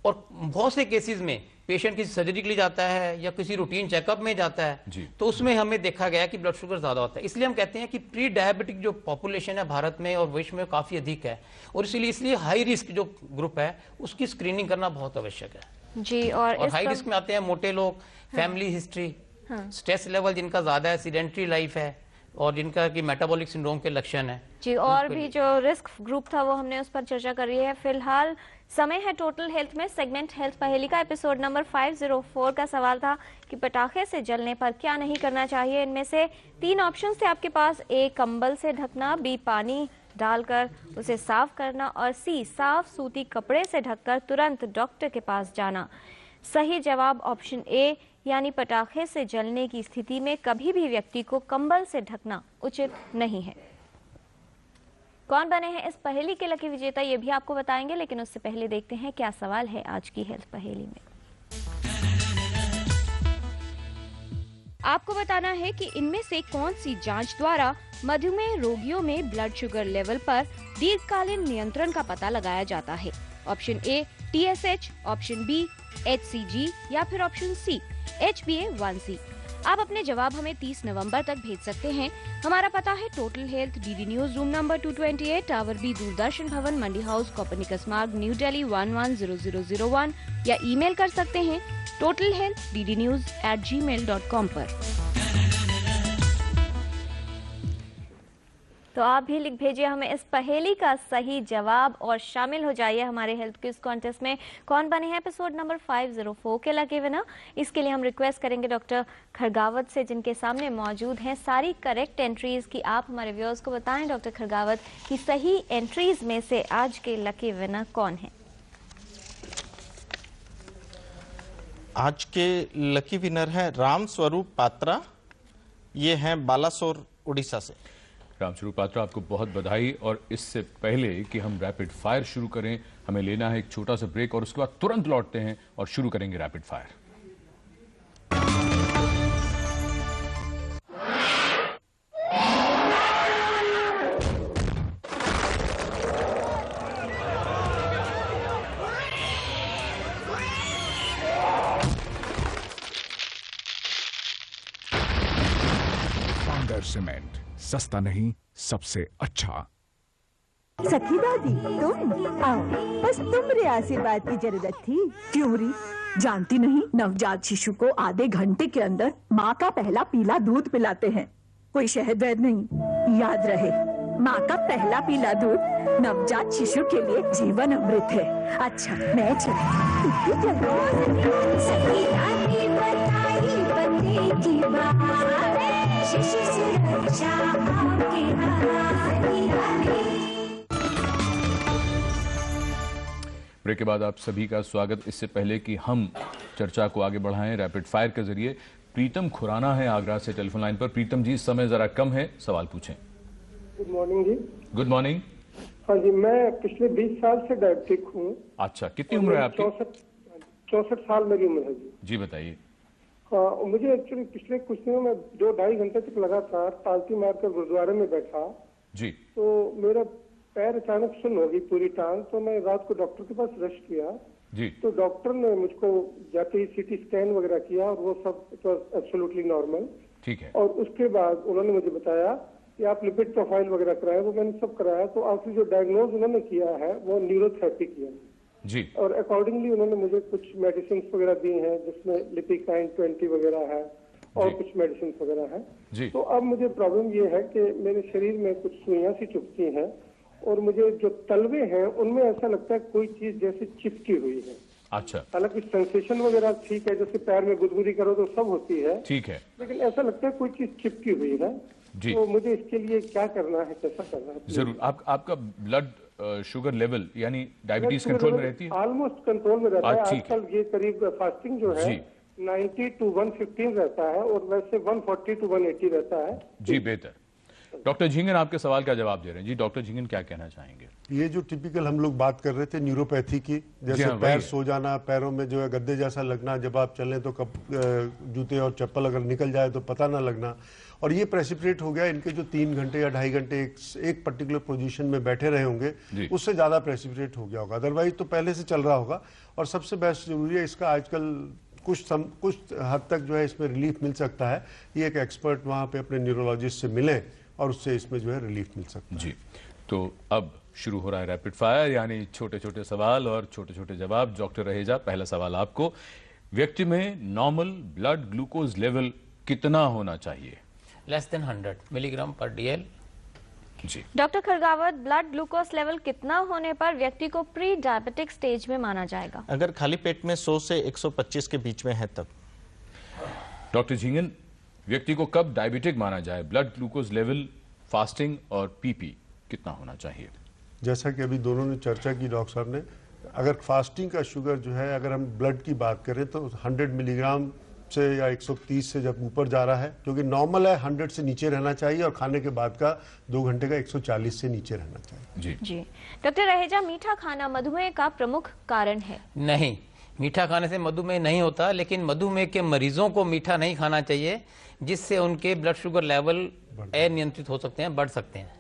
और बहुत से केसेस में पेशेंट किसी सर्जरी के लिए जाता है या किसी रूटीन चेकअप में जाता है तो उसमें हमें देखा गया कि ब्लड शुगर ज्यादा होता है। इसलिए हम कहते हैं कि प्री डायबिटिक जो पॉपुलेशन है भारत में और विश्व में काफी अधिक है, और इसलिए हाई रिस्क जो ग्रुप है उसकी स्क्रीनिंग करना बहुत आवश्यक है जी। और हाई रिस्क में आते हैं मोटे लोग, फैमिली हिस्ट्री, स्ट्रेस लेवल जिनका ज्यादा है, सीडेंट्री लाइफ है, और जिनका कि मेटाबॉलिक सिंड्रोम के लक्षण है जी। और भी जो रिस्क ग्रुप था वो हमने उस पर चर्चा कर रही है। फिलहाल समय है टोटल हेल्थ में सेगमेंट हेल्थ पहेली का। एपिसोड नंबर 504 का सवाल था कि पटाखे से जलने पर क्या नहीं करना चाहिए। इनमें से 3 ऑप्शन थे आपके पास। ए, कंबल से ढकना, बी, पानी डालकर उसे साफ करना, और सी, साफ सूती कपड़े से ढककर तुरंत डॉक्टर के पास जाना। सही जवाब ऑप्शन ए, यानी पटाखे से जलने की स्थिति में कभी भी व्यक्ति को कंबल से ढकना उचित नहीं है। कौन बने हैं इस पहेली के लकी विजेता ये भी आपको बताएंगे, लेकिन उससे पहले देखते हैं क्या सवाल है आज की हेल्थ पहेली में। आपको बताना है कि इनमें से कौन सी जांच द्वारा मधुमेह रोगियों में ब्लड शुगर लेवल पर दीर्घकालीन नियंत्रण का पता लगाया जाता है। Option A TSH, option B HCG या फिर ऑप्शन सी HbA1c। आप अपने जवाब हमें 30 नवंबर तक भेज सकते हैं। हमारा पता है total health, DD news, room number 228, tower B, Doordarshan Bhavan, Mandi house, Copernicus Marg, new Delhi 110001, या ईमेल कर सकते हैं totalhealthddnews@gmail.com पर। तो आप भी लिख भेजिए हमें इस पहेली का सही जवाब और शामिल हो जाइए हमारे हेल्थ क्विज कॉन्टेस्ट में। कौन बने हैं एपिसोड नंबर 504 के लकी विनर, इसके लिए हम रिक्वेस्ट करेंगे डॉक्टर खरगावत से, जिनके सामने मौजूद हैं सारी करेक्ट एंट्रीज की। आप हमारे व्यूअर्स को बताएं डॉक्टर खरगावत कि सही एंट्रीज में से आज के लकी विनर कौन है। आज के लकी विनर है राम स्वरूप पात्रा, ये हैं बालासोर उड़ीसा से। रामस्वरूप पात्रा, आपको बहुत बधाई। और इससे पहले कि हम रैपिड फायर शुरू करें, हमें लेना है एक छोटा सा ब्रेक और उसके बाद तुरंत लौटते हैं और शुरू करेंगे रैपिड फायर। सीमेंट, सस्ता नहीं सबसे अच्छा। सखी दादी तुम आओ, बस तुमरे आशीर्वाद की जरूरत थी। क्यों री? जानती नहीं, नवजात शिशु को आधे घंटे के अंदर माँ का पहला पीला दूध पिलाते हैं। कोई शहद वैद नहीं। याद रहे, माँ का पहला पीला दूध नवजात शिशु के लिए जीवन अमृत है। अच्छा मैं ब्रेक के बाद आप सभी का स्वागत। इससे पहले कि हम चर्चा को आगे बढ़ाएं रैपिड फायर के जरिए, प्रीतम खुराना है आगरा से टेलीफोन लाइन पर। प्रीतम जी, समय जरा कम है, सवाल पूछें। गुड मॉर्निंग जी। Good morning. हाँ जी, मैं पिछले 20 साल से डायबिटिक हूँ। अच्छा, कितनी उम्र है आपकी? 64 साल मेरी उम्र है जी। जी बताइए। हाँ, मुझे एक्चुअली पिछले कुछ दिनों में 2-2.5 घंटे तक लगातार पालती मारकर गुरुद्वारे में बैठा जी, तो मेरा पैर अचानक सुन्न हो गई पूरी टांग। तो मैं रात को डॉक्टर के पास रश किया जी। तो डॉक्टर ने मुझको जाते ही CT स्कैन वगैरह किया और वो सब इट वाज एब्सोल्युटली नॉर्मल। ठीक है। और उसके बाद उन्होंने मुझे बताया कि आप लिपिड प्रोफाइल वगैरह कराए, वो मैंने सब कराया। तो आखिर जो डायग्नोज उन्होंने किया है वो न्यूरोथेरेपी किया जी, और अकॉर्डिंगली उन्होंने मुझे कुछ मेडिसिन वगैरह दी हैं, जिसमें लिपिकाइन 20 वगैरह है और कुछ मेडिसिन वगैरह है जी। तो अब मुझे प्रॉब्लम ये है कि मेरे शरीर में कुछ सुइयां सी चुभती हैं और मुझे जो तलवे हैं उनमें ऐसा लगता है कोई चीज जैसे चिपकी हुई है। अच्छा, हालांकि सेंसेशन वगैरह ठीक है, जैसे पैर में गुदगुदी करो तो सब होती है, ठीक है, लेकिन ऐसा लगता है कोई चीज चिपकी हुई है जी। तो मुझे इसके लिए क्या करना है, कैसा करना है? जरूर। आपका ब्लड शुगर लेवल यानी डायबिटीज कंट्रोल में रहती है? ऑलमोस्ट कंट्रोल में रहता है। ठीक है। आजकल ये करीब फास्टिंग जो है 90 to 115 रहता है और वैसे 140 to 180 रहता है। जी, बेहतर। डॉक्टर झिंगन आपके सवाल का जवाब दे रहे हैं। जी डॉक्टर झिंगन क्या कहना चाहेंगे? ये जो टिपिकल हम लोग बात कर रहे थे न्यूरोपैथी की, जैसे पैर सो जाना, पैरों में जो है गद्दे जैसा लगना, जब आप चलें तो कब जूते और चप्पल अगर निकल जाए तो पता ना लगना, और ये प्रेसिपिटेट हो गया इनके जो 3 घंटे या 2.5 घंटे एक पर्टिकुलर पोजीशन में बैठे रहे होंगे, उससे ज्यादा प्रेसिपिटेट हो गया होगा। अदरवाइज तो पहले से चल रहा होगा। और सबसे बेस्ट जरूरी है इसका आजकल कुछ हद तक जो है इसमें रिलीफ मिल सकता है। ये एक एक्सपर्ट वहां पे अपने न्यूरोलॉजिस्ट से मिलें और उससे इसमें जो है रिलीफ मिल सकता है। जी, तो अब शुरू हो रहा है रैपिड फायर, यानी छोटे छोटे सवाल और छोटे छोटे जवाब। डॉक्टर रहेजा, पहला सवाल आपको, व्यक्ति में नॉर्मल ब्लड ग्लूकोज लेवल कितना होना चाहिए? लेस देन 100 मिलीग्राम पर DL। जी डॉक्टर खरगावत, ब्लड ग्लूकोज लेवल कितना होने पर व्यक्ति को प्री डायबिटिक स्टेज में माना जाएगा? अगर खाली पेट में 100 से 125 के बीच में है तब। डॉक्टर झिंगन, व्यक्ति को कब डायबिटिक माना जाए? ब्लड ग्लूकोज लेवल, फास्टिंग और PP कितना होना चाहिए? जैसा कि अभी दोनों ने चर्चा की डॉक्टर साहब ने, अगर फास्टिंग का शुगर जो है, अगर हम ब्लड की बात करें तो 100 मिलीग्राम से या 130 से जब ऊपर जा रहा है, क्योंकि नॉर्मल है 100 से नीचे रहना चाहिए, और खाने के बाद का 2 घंटे का 140 से नीचे रहना चाहिए। जी डॉक्टर रहेजा, मीठा खाना मधुमेह का प्रमुख कारण है? नहीं, मीठा खाने से मधुमेह नहीं होता, लेकिन मधुमेह के मरीजों को मीठा नहीं खाना चाहिए, जिससे उनके ब्लड शुगर लेवल अनियंत्रित हो सकते हैं, बढ़ सकते हैं।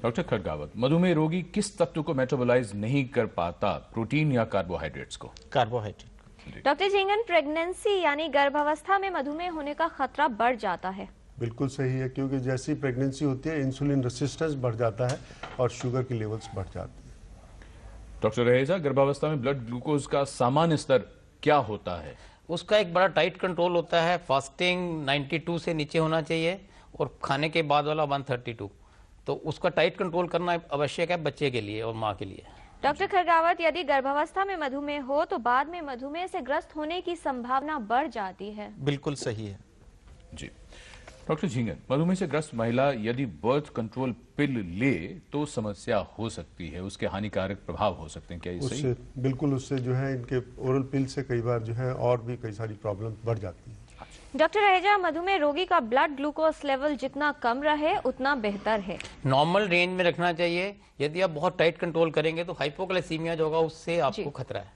डॉक्टर खरगावत, मधुमेह रोगी किस तत्व को मेटाबोलाइज नहीं कर पाता, प्रोटीन या कार्बोहाइड्रेट्स को? कार्बोहाइड्रेट। डॉक्टर झिंगन, प्रेगनेंसी यानी गर्भावस्था में मधुमेह होने का खतरा बढ़ जाता है? बिल्कुल सही है, क्योंकि जैसी प्रेगनेंसी होती है इंसुलिन रेसिस्टेंस बढ़ जाता है और शुगर की लेवल्स बढ़ जाती है। डॉक्टर रहेजा, गर्भावस्था में ब्लड ग्लूकोज का सामान्य स्तर क्या होता है? उसका एक बड़ा टाइट कंट्रोल होता है। फास्टिंग 92 से नीचे होना चाहिए और खाने के बाद वाला 132। तो उसका टाइट कंट्रोल करना आवश्यक है बच्चे के लिए और माँ के लिए। डॉक्टर खरगावत, यदि गर्भावस्था में मधुमेह हो तो बाद में मधुमेह से ग्रस्त होने की संभावना बढ़ जाती है? बिल्कुल सही है। जी डॉक्टर झिंगन, मधुमेह से ग्रस्त महिला यदि बर्थ कंट्रोल पिल ले तो समस्या हो सकती है, उसके हानिकारक प्रभाव हो सकते हैं, क्या ये सही? उससे बिल्कुल, उससे जो है इनके ओरल पिल से कई बार जो है और भी कई सारी प्रॉब्लम बढ़ जाती है। डॉक्टर रहेजा, मधुमेह रोगी का ब्लड ग्लूकोज लेवल जितना कम रहे उतना बेहतर है? नॉर्मल रेंज में रखना चाहिए। यदि आप बहुत टाइट कंट्रोल करेंगे तो हाइपोग्लाइसीमिया जो होगा उससे आपको खतरा है।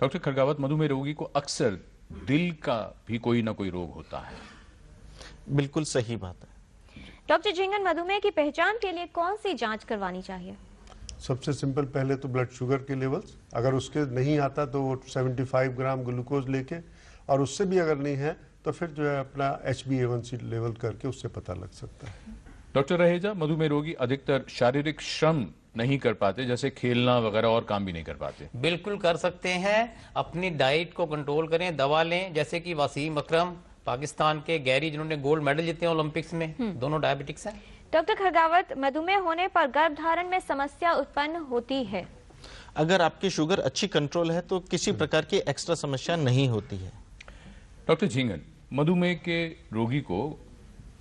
डॉक्टर खरगावत, मधुमेह रोगी को अक्सर दिल का भी कोई ना कोई रोग होता है? बिल्कुल सही बात है। डॉक्टर झिंगन, मधुमेह की पहचान के लिए कौन सी जांच करवानी चाहिए? सबसे सिंपल, पहले तो ब्लड शुगर के लेवल्स, अगर उसके नहीं आता तो वो 75 ग्राम ग्लूकोज लेके, और उससे भी अगर नहीं है तो फिर जो है अपना HbA1c लेवल करके उससे पता लग सकता है। डॉक्टर रहेजा, मधुमेह रोगी अधिकतर शारीरिक श्रम नहीं कर पाते, जैसे खेलना वगैरह और काम भी नहीं कर पाते? बिल्कुल कर सकते हैं। अपनी डाइट को कंट्रोल करें, दवा लें, जैसे कि वसीम अकरम पाकिस्तान के, गैरी जिन्होंने गोल्ड मेडल जीते हैं ओलंपिक्स में, दोनों डायबिटिक्स हैं। डॉक्टर खरगावत, मधुमेह होने पर गर्भधारण में समस्या उत्पन्न होती है? अगर आपकी शुगर अच्छी कंट्रोल है तो किसी प्रकार की एक्स्ट्रा समस्या नहीं होती है। डॉक्टर झिंगन, मधुमेह के रोगी को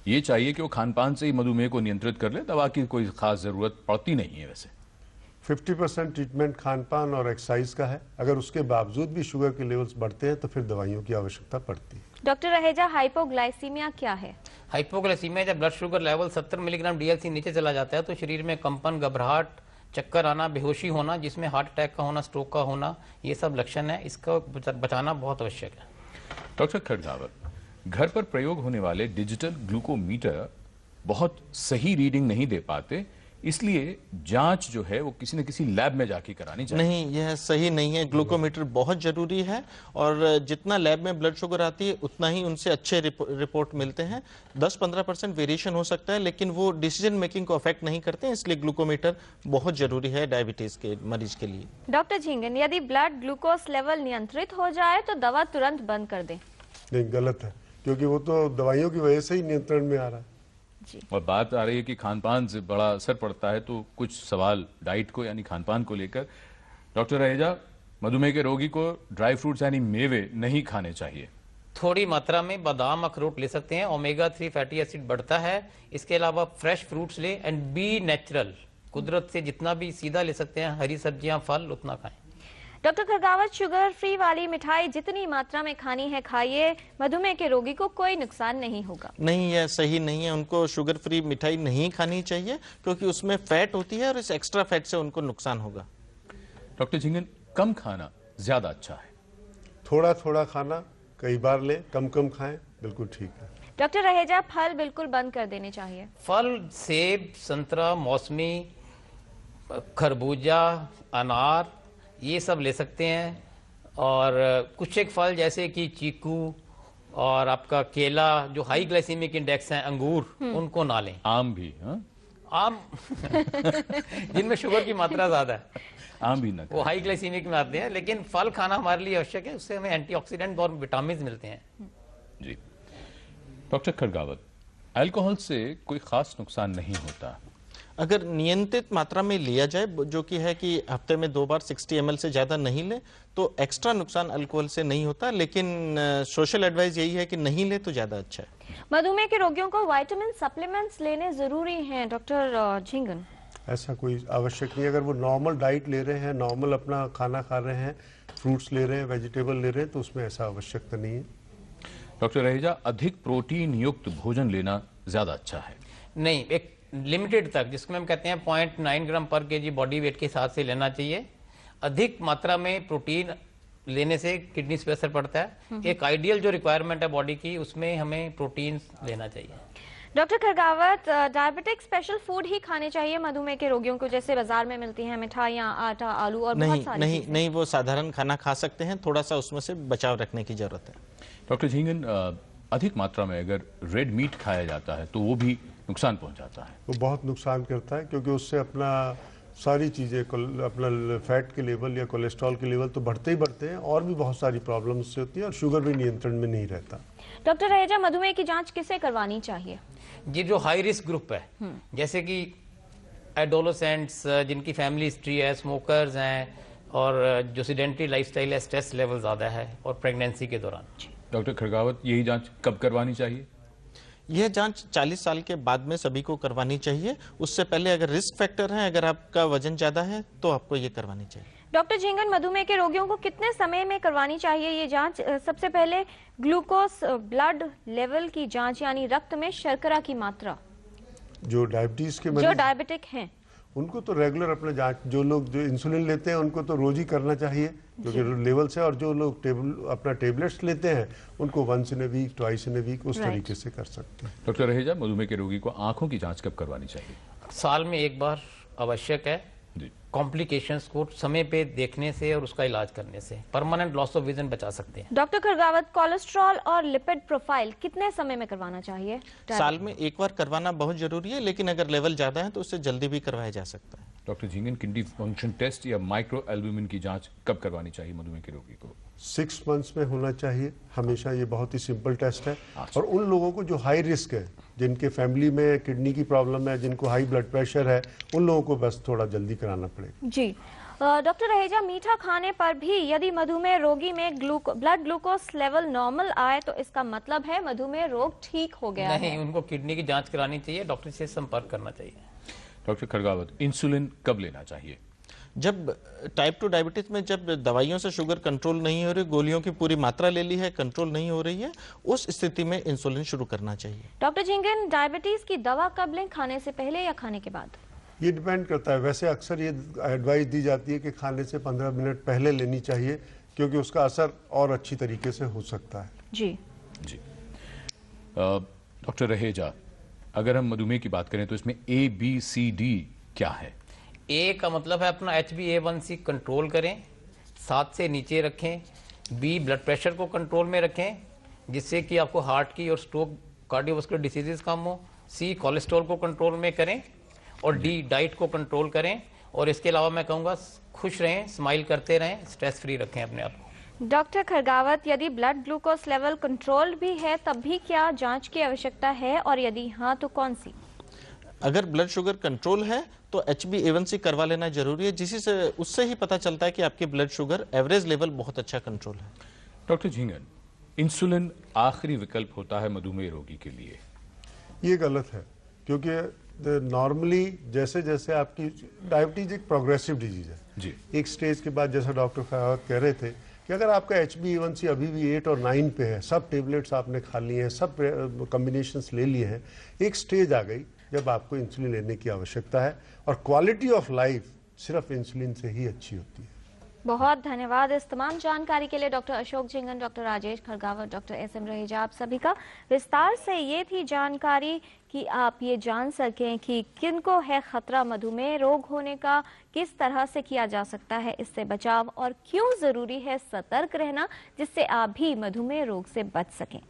ये चाहिए कि वो खानपान से ही मधुमेह को नियंत्रित कर ले, दवा की कोई खास जरूरत पड़ती नहीं है? वैसे 50% ट्रीटमेंट खानपान और एक्सरसाइज का है। अगर उसके बावजूद भी शुगर के लेवल्स बढ़ते हैं तो फिर दवाइयों की आवश्यकता पड़ती है। डॉक्टर रहेजा, हाइपोग्लाइसीमिया क्या है? हाइपोग्लाइसीमिया जब blood sugar level 70 milligram DL नीचे चला जाता है तो शरीर में कंपन, घबराहट, चक्कर आना, बेहोशी होना, जिसमें हार्ट अटैक का होना, स्ट्रोक का होना, ये सब लक्षण है। इसका बचाना बहुत आवश्यक है। डॉक्टर खरगावत, घर पर प्रयोग होने वाले डिजिटल ग्लूकोमीटर बहुत सही रीडिंग नहीं दे पाते, इसलिए जांच जो है वो किसी न किसी लैब में जाके करानी चाहिए। नहीं, यह सही नहीं है। ग्लूकोमीटर बहुत जरूरी है और जितना लैब में ब्लड शुगर आती है उतना ही उनसे अच्छे रिपोर्ट मिलते हैं। 10-15% वेरिएशन हो सकता है, लेकिन वो डिसीजन मेकिंग को अफेक्ट नहीं करते हैं, इसलिए ग्लूकोमीटर बहुत जरूरी है डायबिटीज के मरीज के लिए। डॉक्टर झिंगन, यदि ब्लड ग्लूकोज लेवल नियंत्रित हो जाए तो दवा तुरंत बंद कर दें? नहीं, गलत है, क्योंकि वो तो दवाइयों की वजह से ही नियंत्रण में आ रहा है। और बात आ रही है कि खान-पान से बड़ा असर पड़ता है, तो कुछ सवाल डाइट को यानी खान-पान को लेकर। डॉक्टर रहेजा, मधुमेह के रोगी को ड्राई फ्रूट्स यानी मेवे नहीं खाने चाहिए। थोड़ी मात्रा में बादाम अखरोट ले सकते हैं, ओमेगा 3 फैटी एसिड बढ़ता है। इसके अलावा फ्रेश फ्रूट्स ले एंड बी नेचुरल, कुदरत से जितना भी सीधा ले सकते हैं, हरी सब्जियां फल उतना खाएं। डॉक्टर खरगावत, शुगर फ्री वाली मिठाई जितनी मात्रा में खानी है खाइए, मधुमेह के रोगी को कोई नुकसान नहीं होगा। नहीं, यह सही नहीं है। उनको शुगर फ्री मिठाई नहीं खानी चाहिए क्योंकि उसमें फैट होती है और इस एक्स्ट्रा फैट से उनको नुकसान होगा। डॉक्टर झिंगन, कम खाना ज्यादा अच्छा है? थोड़ा थोड़ा खाना, कई बार लें, कम कम खाएं, बिल्कुल ठीक है। डॉक्टर रहेजा, फल बिल्कुल बंद कर देने चाहिए? फल सेब, संतरा, मौसमी, खरबूजा, अनार ये सब ले सकते हैं। और कुछ एक फल जैसे कि चीकू और आपका केला जो हाई ग्लाइसेमिक इंडेक्स हैं, अंगूर, उनको ना लें। आम भी? आम जिनमें शुगर की मात्रा ज्यादा है, आम भी ना, वो हाई ग्लाइसेमिक में आते हैं। लेकिन फल खाना हमारे लिए आवश्यक है, उससे हमें एंटीऑक्सीडेंट और विटामिन मिलते हैं। जी डॉक्टर खरगावत, अल्कोहल से कोई खास नुकसान नहीं होता अगर नियंत्रित मात्रा में लिया जाए, जो कि है कि हफ्ते में 2 बार 60 ml से ज्यादा नहीं ले, तो एक्स्ट्रा नुकसान अल्कोहल से नहीं होता। लेकिन सोशल एडवाइस यही है कि नहीं ले तो ज्यादा अच्छा है। मधुमेह के रोगियों को विटामिन सप्लीमेंट्स लेने जरूरी हैं डॉक्टर झिंगन? ऐसा कोई आवश्यक नहीं। अगर वो नॉर्मल डाइट ले रहे हैं, नॉर्मल अपना खाना खा रहे हैं, फ्रूट्स ले रहे हैं, वेजिटेबल ले रहे हैं, तो उसमें ऐसा आवश्यकता नहीं है। डॉक्टर रहेजा, अधिक प्रोटीन युक्त भोजन लेना ज्यादा अच्छा है? नहीं, एक लिमिटेड तक, जिसको हम कहते हैं 0.9 ग्राम पर केजी बॉडी वेट के हिसाब से लेना चाहिए। अधिक मात्रा में प्रोटीन लेने से किडनी पे असर पड़ता है। एक आइडियल जो रिक्वायरमेंट है बॉडी की, उसमें हमें प्रोटीन लेना चाहिए। डॉक्टर खरगावत, डायबिटिक स्पेशल फूड ही खाने चाहिए मधुमेह के रोगियों को, जैसे बाजार में मिलती हैं मिठाइयाँ, आटा, आलू और बहुत सारी चीजें? नहीं, वो साधारण खाना खा सकते हैं, थोड़ा सा उसमें से बचाव रखने की जरूरत है। डॉक्टर झिंगन, अधिक मात्रा में अगर रेड मीट खाया जाता है तो वो भी नुकसान पहुंचाता है? वो बहुत नुकसान करता है क्योंकि उससे अपना सारी चीज़ें, अपना फैट के लेवल या कोलेस्ट्रॉल के लेवल तो बढ़ते ही बढ़ते हैं, और भी बहुत सारी प्रॉब्लम उससे होती है और शुगर भी नियंत्रण में नहीं रहता। डॉक्टर रहेजा, मधुमेह की जांच किसे करवानी चाहिए? ये जो हाई रिस्क ग्रुप है, जैसे कि एडोलेसेंट्स, जिनकी फैमिली हिस्ट्री है, स्मोकर्स हैं, और जो सीडेंटरी लाइफस्टाइल है, स्ट्रेस लेवल ज्यादा है, और प्रेगनेंसी के दौरान। डॉक्टर खरगावत, यही जांच कब करवानी चाहिए? यह जांच 40 साल के बाद में सभी को करवानी चाहिए। उससे पहले अगर रिस्क फैक्टर है, अगर आपका वजन ज्यादा है, तो आपको ये करवानी चाहिए। डॉक्टर झिंगन, मधुमेह के रोगियों को कितने समय में करवानी चाहिए ये जांच? सबसे पहले ग्लूकोज ब्लड लेवल की जांच, यानी रक्त में शर्करा की मात्रा। जो डायबिटीज के जो डायबिटिक हैं उनको तो रेगुलर अपना जांच, जो लोग जो इंसुलिन लेते हैं उनको तो रोज ही करना चाहिए क्योंकि लेवल से, और जो लोग अपना टेबलेट्स लेते हैं उनको once in a week, twice in a week, उस तरीके से कर सकते हैं। डॉक्टर रहेजा, मधुमेह के रोगी को आंखों की जांच कब करवानी चाहिए? साल में एक बार आवश्यक है। कॉम्प्लिकेशंस को समय पे देखने से और उसका इलाज करने से परमानेंट लॉस ऑफ विजन बचा सकते हैं। डॉक्टर खरगावत, कोलेस्ट्रॉल और लिपिड प्रोफाइल कितने समय में करवाना चाहिए? साल में एक बार करवाना बहुत जरूरी है, लेकिन अगर लेवल ज्यादा है तो उससे जल्दी भी करवाया जा सकता है। Doctor Jhingan, kidney function test या माइक्रो एल्ब्यूमिन की जांच कब करवानी चाहिए मधुमेह के रोगी को? 6 मंथ्स में होना चाहिए हमेशा। ये बहुत ही सिंपल टेस्ट है। और उन लोगों को जो हाई रिस्क है, जिनके फैमिली में किडनी की प्रॉब्लम है, जिनको हाई ब्लड प्रेशर है, उन लोगों को बस थोड़ा जल्दी कराना पड़ेगा। जी डॉक्टर रहेजा, मीठा खाने पर भी यदि मधुमेह रोगी में ब्लड ग्लूकोज लेवल नॉर्मल आए तो इसका मतलब है मधुमेह रोग ठीक हो गया नहीं, उनको किडनी की जांच करानी चाहिए, डॉक्टर से संपर्क करना चाहिए। डॉक्टर खरगावत, इंसुलिन कब लेना चाहिए? जब टाइप 2 डायबिटीज में जब दवाइयों से शुगर कंट्रोल नहीं हो रही, गोलियों की पूरी मात्रा ले ली है, कंट्रोल नहीं हो रही है, उस स्थिति में इंसुलिन शुरू करना चाहिए। डॉक्टर झिंगन, डायबिटीज की दवा कब लें, खाने से पहले या खाने के बाद? ये डिपेंड करता है। वैसे अक्सर ये एडवाइस दी जाती है कि खाने से 15 मिनट पहले लेनी चाहिए क्योंकि उसका असर और अच्छी तरीके से हो सकता है। जी जी डॉक्टर रहेजा, अगर हम मधुमेह की बात करें तो इसमें ABCD क्या है? ए का मतलब है अपना HbA1c कंट्रोल करें, 7 से नीचे रखें। बी, ब्लड प्रेशर को कंट्रोल में रखें जिससे कि आपको हार्ट की और स्ट्रोक, कार्डियोवास्कुलर डिसीजेस कम हो। सी, कोलेस्ट्रॉल को कंट्रोल में करें। और डी, डाइट को कंट्रोल करें। और इसके अलावा मैं कहूँगा खुश रहें, स्माइल करते रहें, स्ट्रेस फ्री रखें अपने आप को। डॉक्टर खरगावत, यदि ब्लड ग्लूकोज लेवल कंट्रोल भी है तब भी क्या जांच की आवश्यकता है, और यदि हाँ तो कौन सी? अगर ब्लड शुगर कंट्रोल है तो HbA1c करवा लेना जरूरी है, जिसी से उससे ही पता चलता है कि आपकी ब्लड शुगर एवरेज लेवल बहुत अच्छा कंट्रोल है। डॉक्टर झिंगन, इंसुलिन आखिरी विकल्प होता है मधुमेह रोगी के लिए? ये गलत है, क्योंकि नॉर्मली जैसे जैसे आपकी डायबिटीज एक प्रोग्रेसिव डिजीज है जी। एक स्टेज के बाद, जैसा डॉक्टर खरावत कह रहे थे कि अगर आपका HbA1c अभी भी 8 और 9 पे है, सब टेबलेट्स आपने खा ली हैं, सब कॉम्बिनेशंस ले लिए हैं, एक स्टेज आ गई जब आपको इंसुलिन लेने की आवश्यकता है, और क्वालिटी ऑफ लाइफ सिर्फ इंसुलिन से ही अच्छी होती है। बहुत धन्यवाद इस तमाम जानकारी के लिए doctor Ashok Jhingan, doctor Rajesh Khargawat, doctor SM Raheja, आप सभी का विस्तार से ये थी जानकारी कि आप ये जान सकें कि किनको है खतरा मधुमेह रोग होने का, किस तरह से किया जा सकता है इससे बचाव, और क्यों जरूरी है सतर्क रहना जिससे आप भी मधुमेह रोग से बच सकें।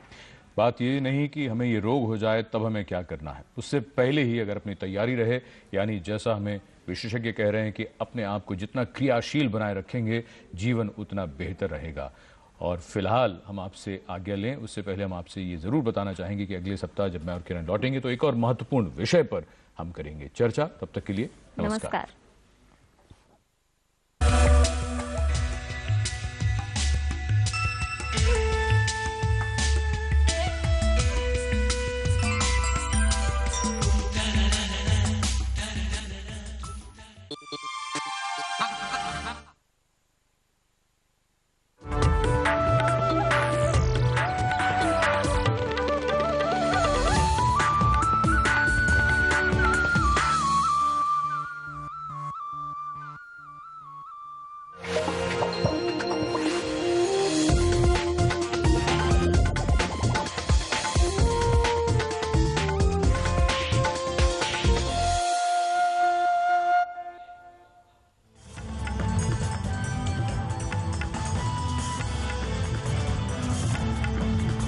बात ये नहीं कि हमें ये रोग हो जाए तब हमें क्या करना है, उससे पहले ही अगर अपनी तैयारी रहे, यानी जैसा हमें विशेषज्ञ कह रहे हैं कि अपने आप को जितना क्रियाशील बनाए रखेंगे जीवन उतना बेहतर रहेगा। और फिलहाल हम आपसे आज्ञा लें, उससे पहले हम आपसे ये जरूर बताना चाहेंगे कि अगले सप्ताह जब मैं और किरण लौटेंगे तो एक और महत्वपूर्ण विषय पर हम करेंगे चर्चा। तब तक के लिए नमस्कार।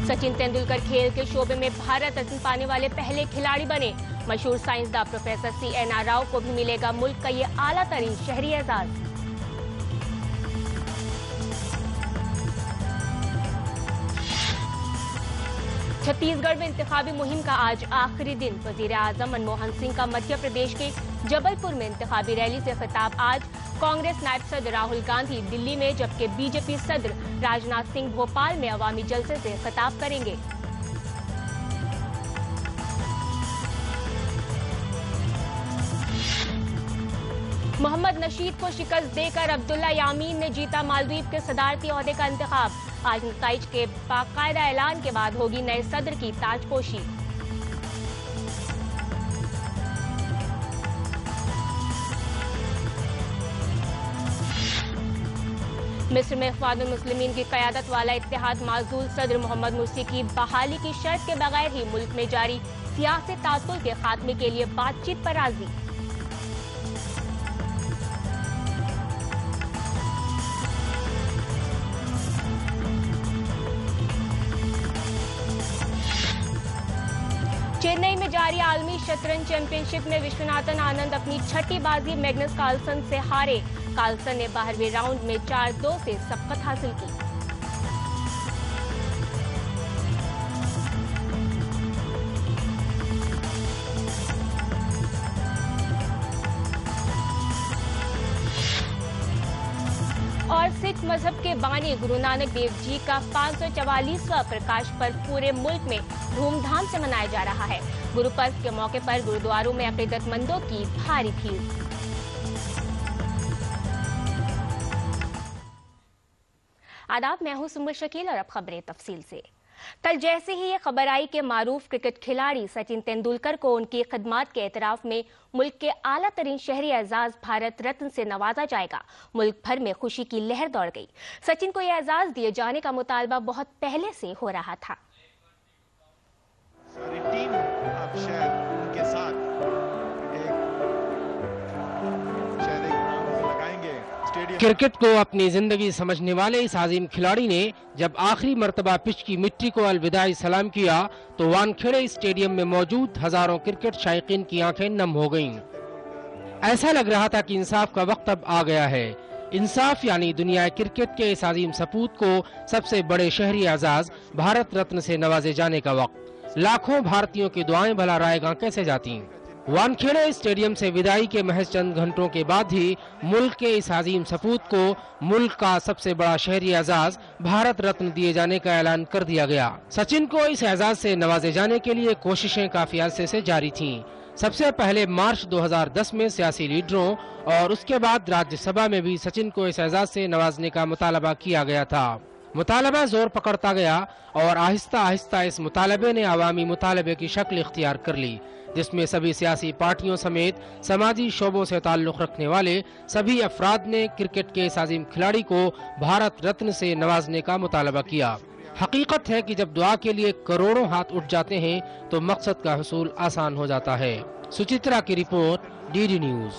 सचिन तेंदुलकर खेल के शोबे में भारत रत्न पाने वाले पहले खिलाड़ी बने। मशहूर साइंसदान प्रोफेसर CNR राव को भी मिलेगा मुल्क का ये आला तरीन शहरी एजाज। छत्तीसगढ़ में इंतखाबी मुहिम का आज आखिरी दिन। वजीर आजम मनमोहन सिंह का मध्य प्रदेश के जबलपुर में इंतखाबी रैली से खिताब आज। कांग्रेस नायब सदर राहुल गांधी दिल्ली में, जबकि बीजेपी सदर राजनाथ सिंह भोपाल में अवामी जलसे से खिताब करेंगे। मोहम्मद नशीद को शिकस्त देकर अब्दुल्ला यामीन ने जीता मालदीव के सदारती ओहदे का इंतखाब। आज नताइज के बाकायदा ऐलान के बाद होगी नए सदर की ताजपोशी। मिस्र में इख्वानुल मुस्लिमीन की क़यादत वाला इत्तेहाद माजूल सदर मोहम्मद मुर्सी की बहाली की शर्त के बगैर ही मुल्क में जारी सियासी तातुल के खात्मे के लिए बातचीत पर राजी। चेन्नई में जारी आलमी शतरंज चैंपियनशिप में विश्वनाथन आनंद अपनी छठी बाजी मैग्नस कार्लसन से हारे। कार्लसन ने 12वें राउंड में 4-2 से सबकत हासिल की। और सिख मजहब के बानी गुरु नानक देव जी का 544वां प्रकाश पर्व पूरे मुल्क में धूमधाम से मनाया जा रहा है। गुरु पर्व के मौके पर गुरुद्वारों में अकीदतमंदों की भारी भीड़। आदाब, मैं हूं सुम्बुल शकील और अब खबरें तफसील से। कल जैसे ही ये खबर आई कि मारूफ क्रिकेट खिलाड़ी सचिन तेंदुलकर को उनकी खिदमात के एतराफ में मुल्क के आला तरीन शहरी एजाज भारत रत्न से नवाजा जाएगा, मुल्क भर में खुशी की लहर दौड़ गई। सचिन को यह एजाज दिए जाने का मुतालबा बहुत पहले से हो रहा था। सारी टीम अब शायद उनके साथ क्रिकेट को अपनी जिंदगी समझने वाले इस आजिम खिलाड़ी ने जब आखिरी मर्तबा पिच की मिट्टी को अलविदाई सलाम किया तो वानखेड़े स्टेडियम में मौजूद हजारों क्रिकेट शायकीन की आंखें नम हो गईं। ऐसा लग रहा था कि इंसाफ का वक्त अब आ गया है। इंसाफ यानी दुनिया क्रिकेट के इस अजीम सपूत को सबसे बड़े शहरी एजाज भारत रत्न से नवाजे जाने का वक्त। लाखों भारतीयों की दुआएं भला रायगां कैसे जाती। वानखेड़े स्टेडियम से विदाई के महज चंद घंटों के बाद ही मुल्क के इस अजीम सपूत को मुल्क का सबसे बड़ा शहरी एजाज भारत रत्न दिए जाने का ऐलान कर दिया गया। सचिन को इस एजाज से नवाजे जाने के लिए कोशिशें काफी अरसे से जारी थीं। सबसे पहले मार्च 2010 में सियासी लीडरों और उसके बाद राज्यसभा में भी सचिन को इस एजाज से नवाजने का मुतालबा किया गया था। मुतालबा जोर पकड़ता गया और आहिस्ता आहिस्ता इस मुतालबे ने अवामी मुतालबे की शक्ल इख्तियार कर ली, जिसमें सभी सियासी पार्टियों समेत समाजी शोबों से ताल्लुक रखने वाले सभी अफराद ने क्रिकेट के इस अजीम खिलाड़ी को भारत रत्न से नवाजने का मुतालबा किया। हकीकत है कि जब दुआ के लिए करोड़ों हाथ उठ जाते हैं तो मकसद का हुसूल आसान हो जाता है। सुचित्रा की रिपोर्ट, डीडी न्यूज।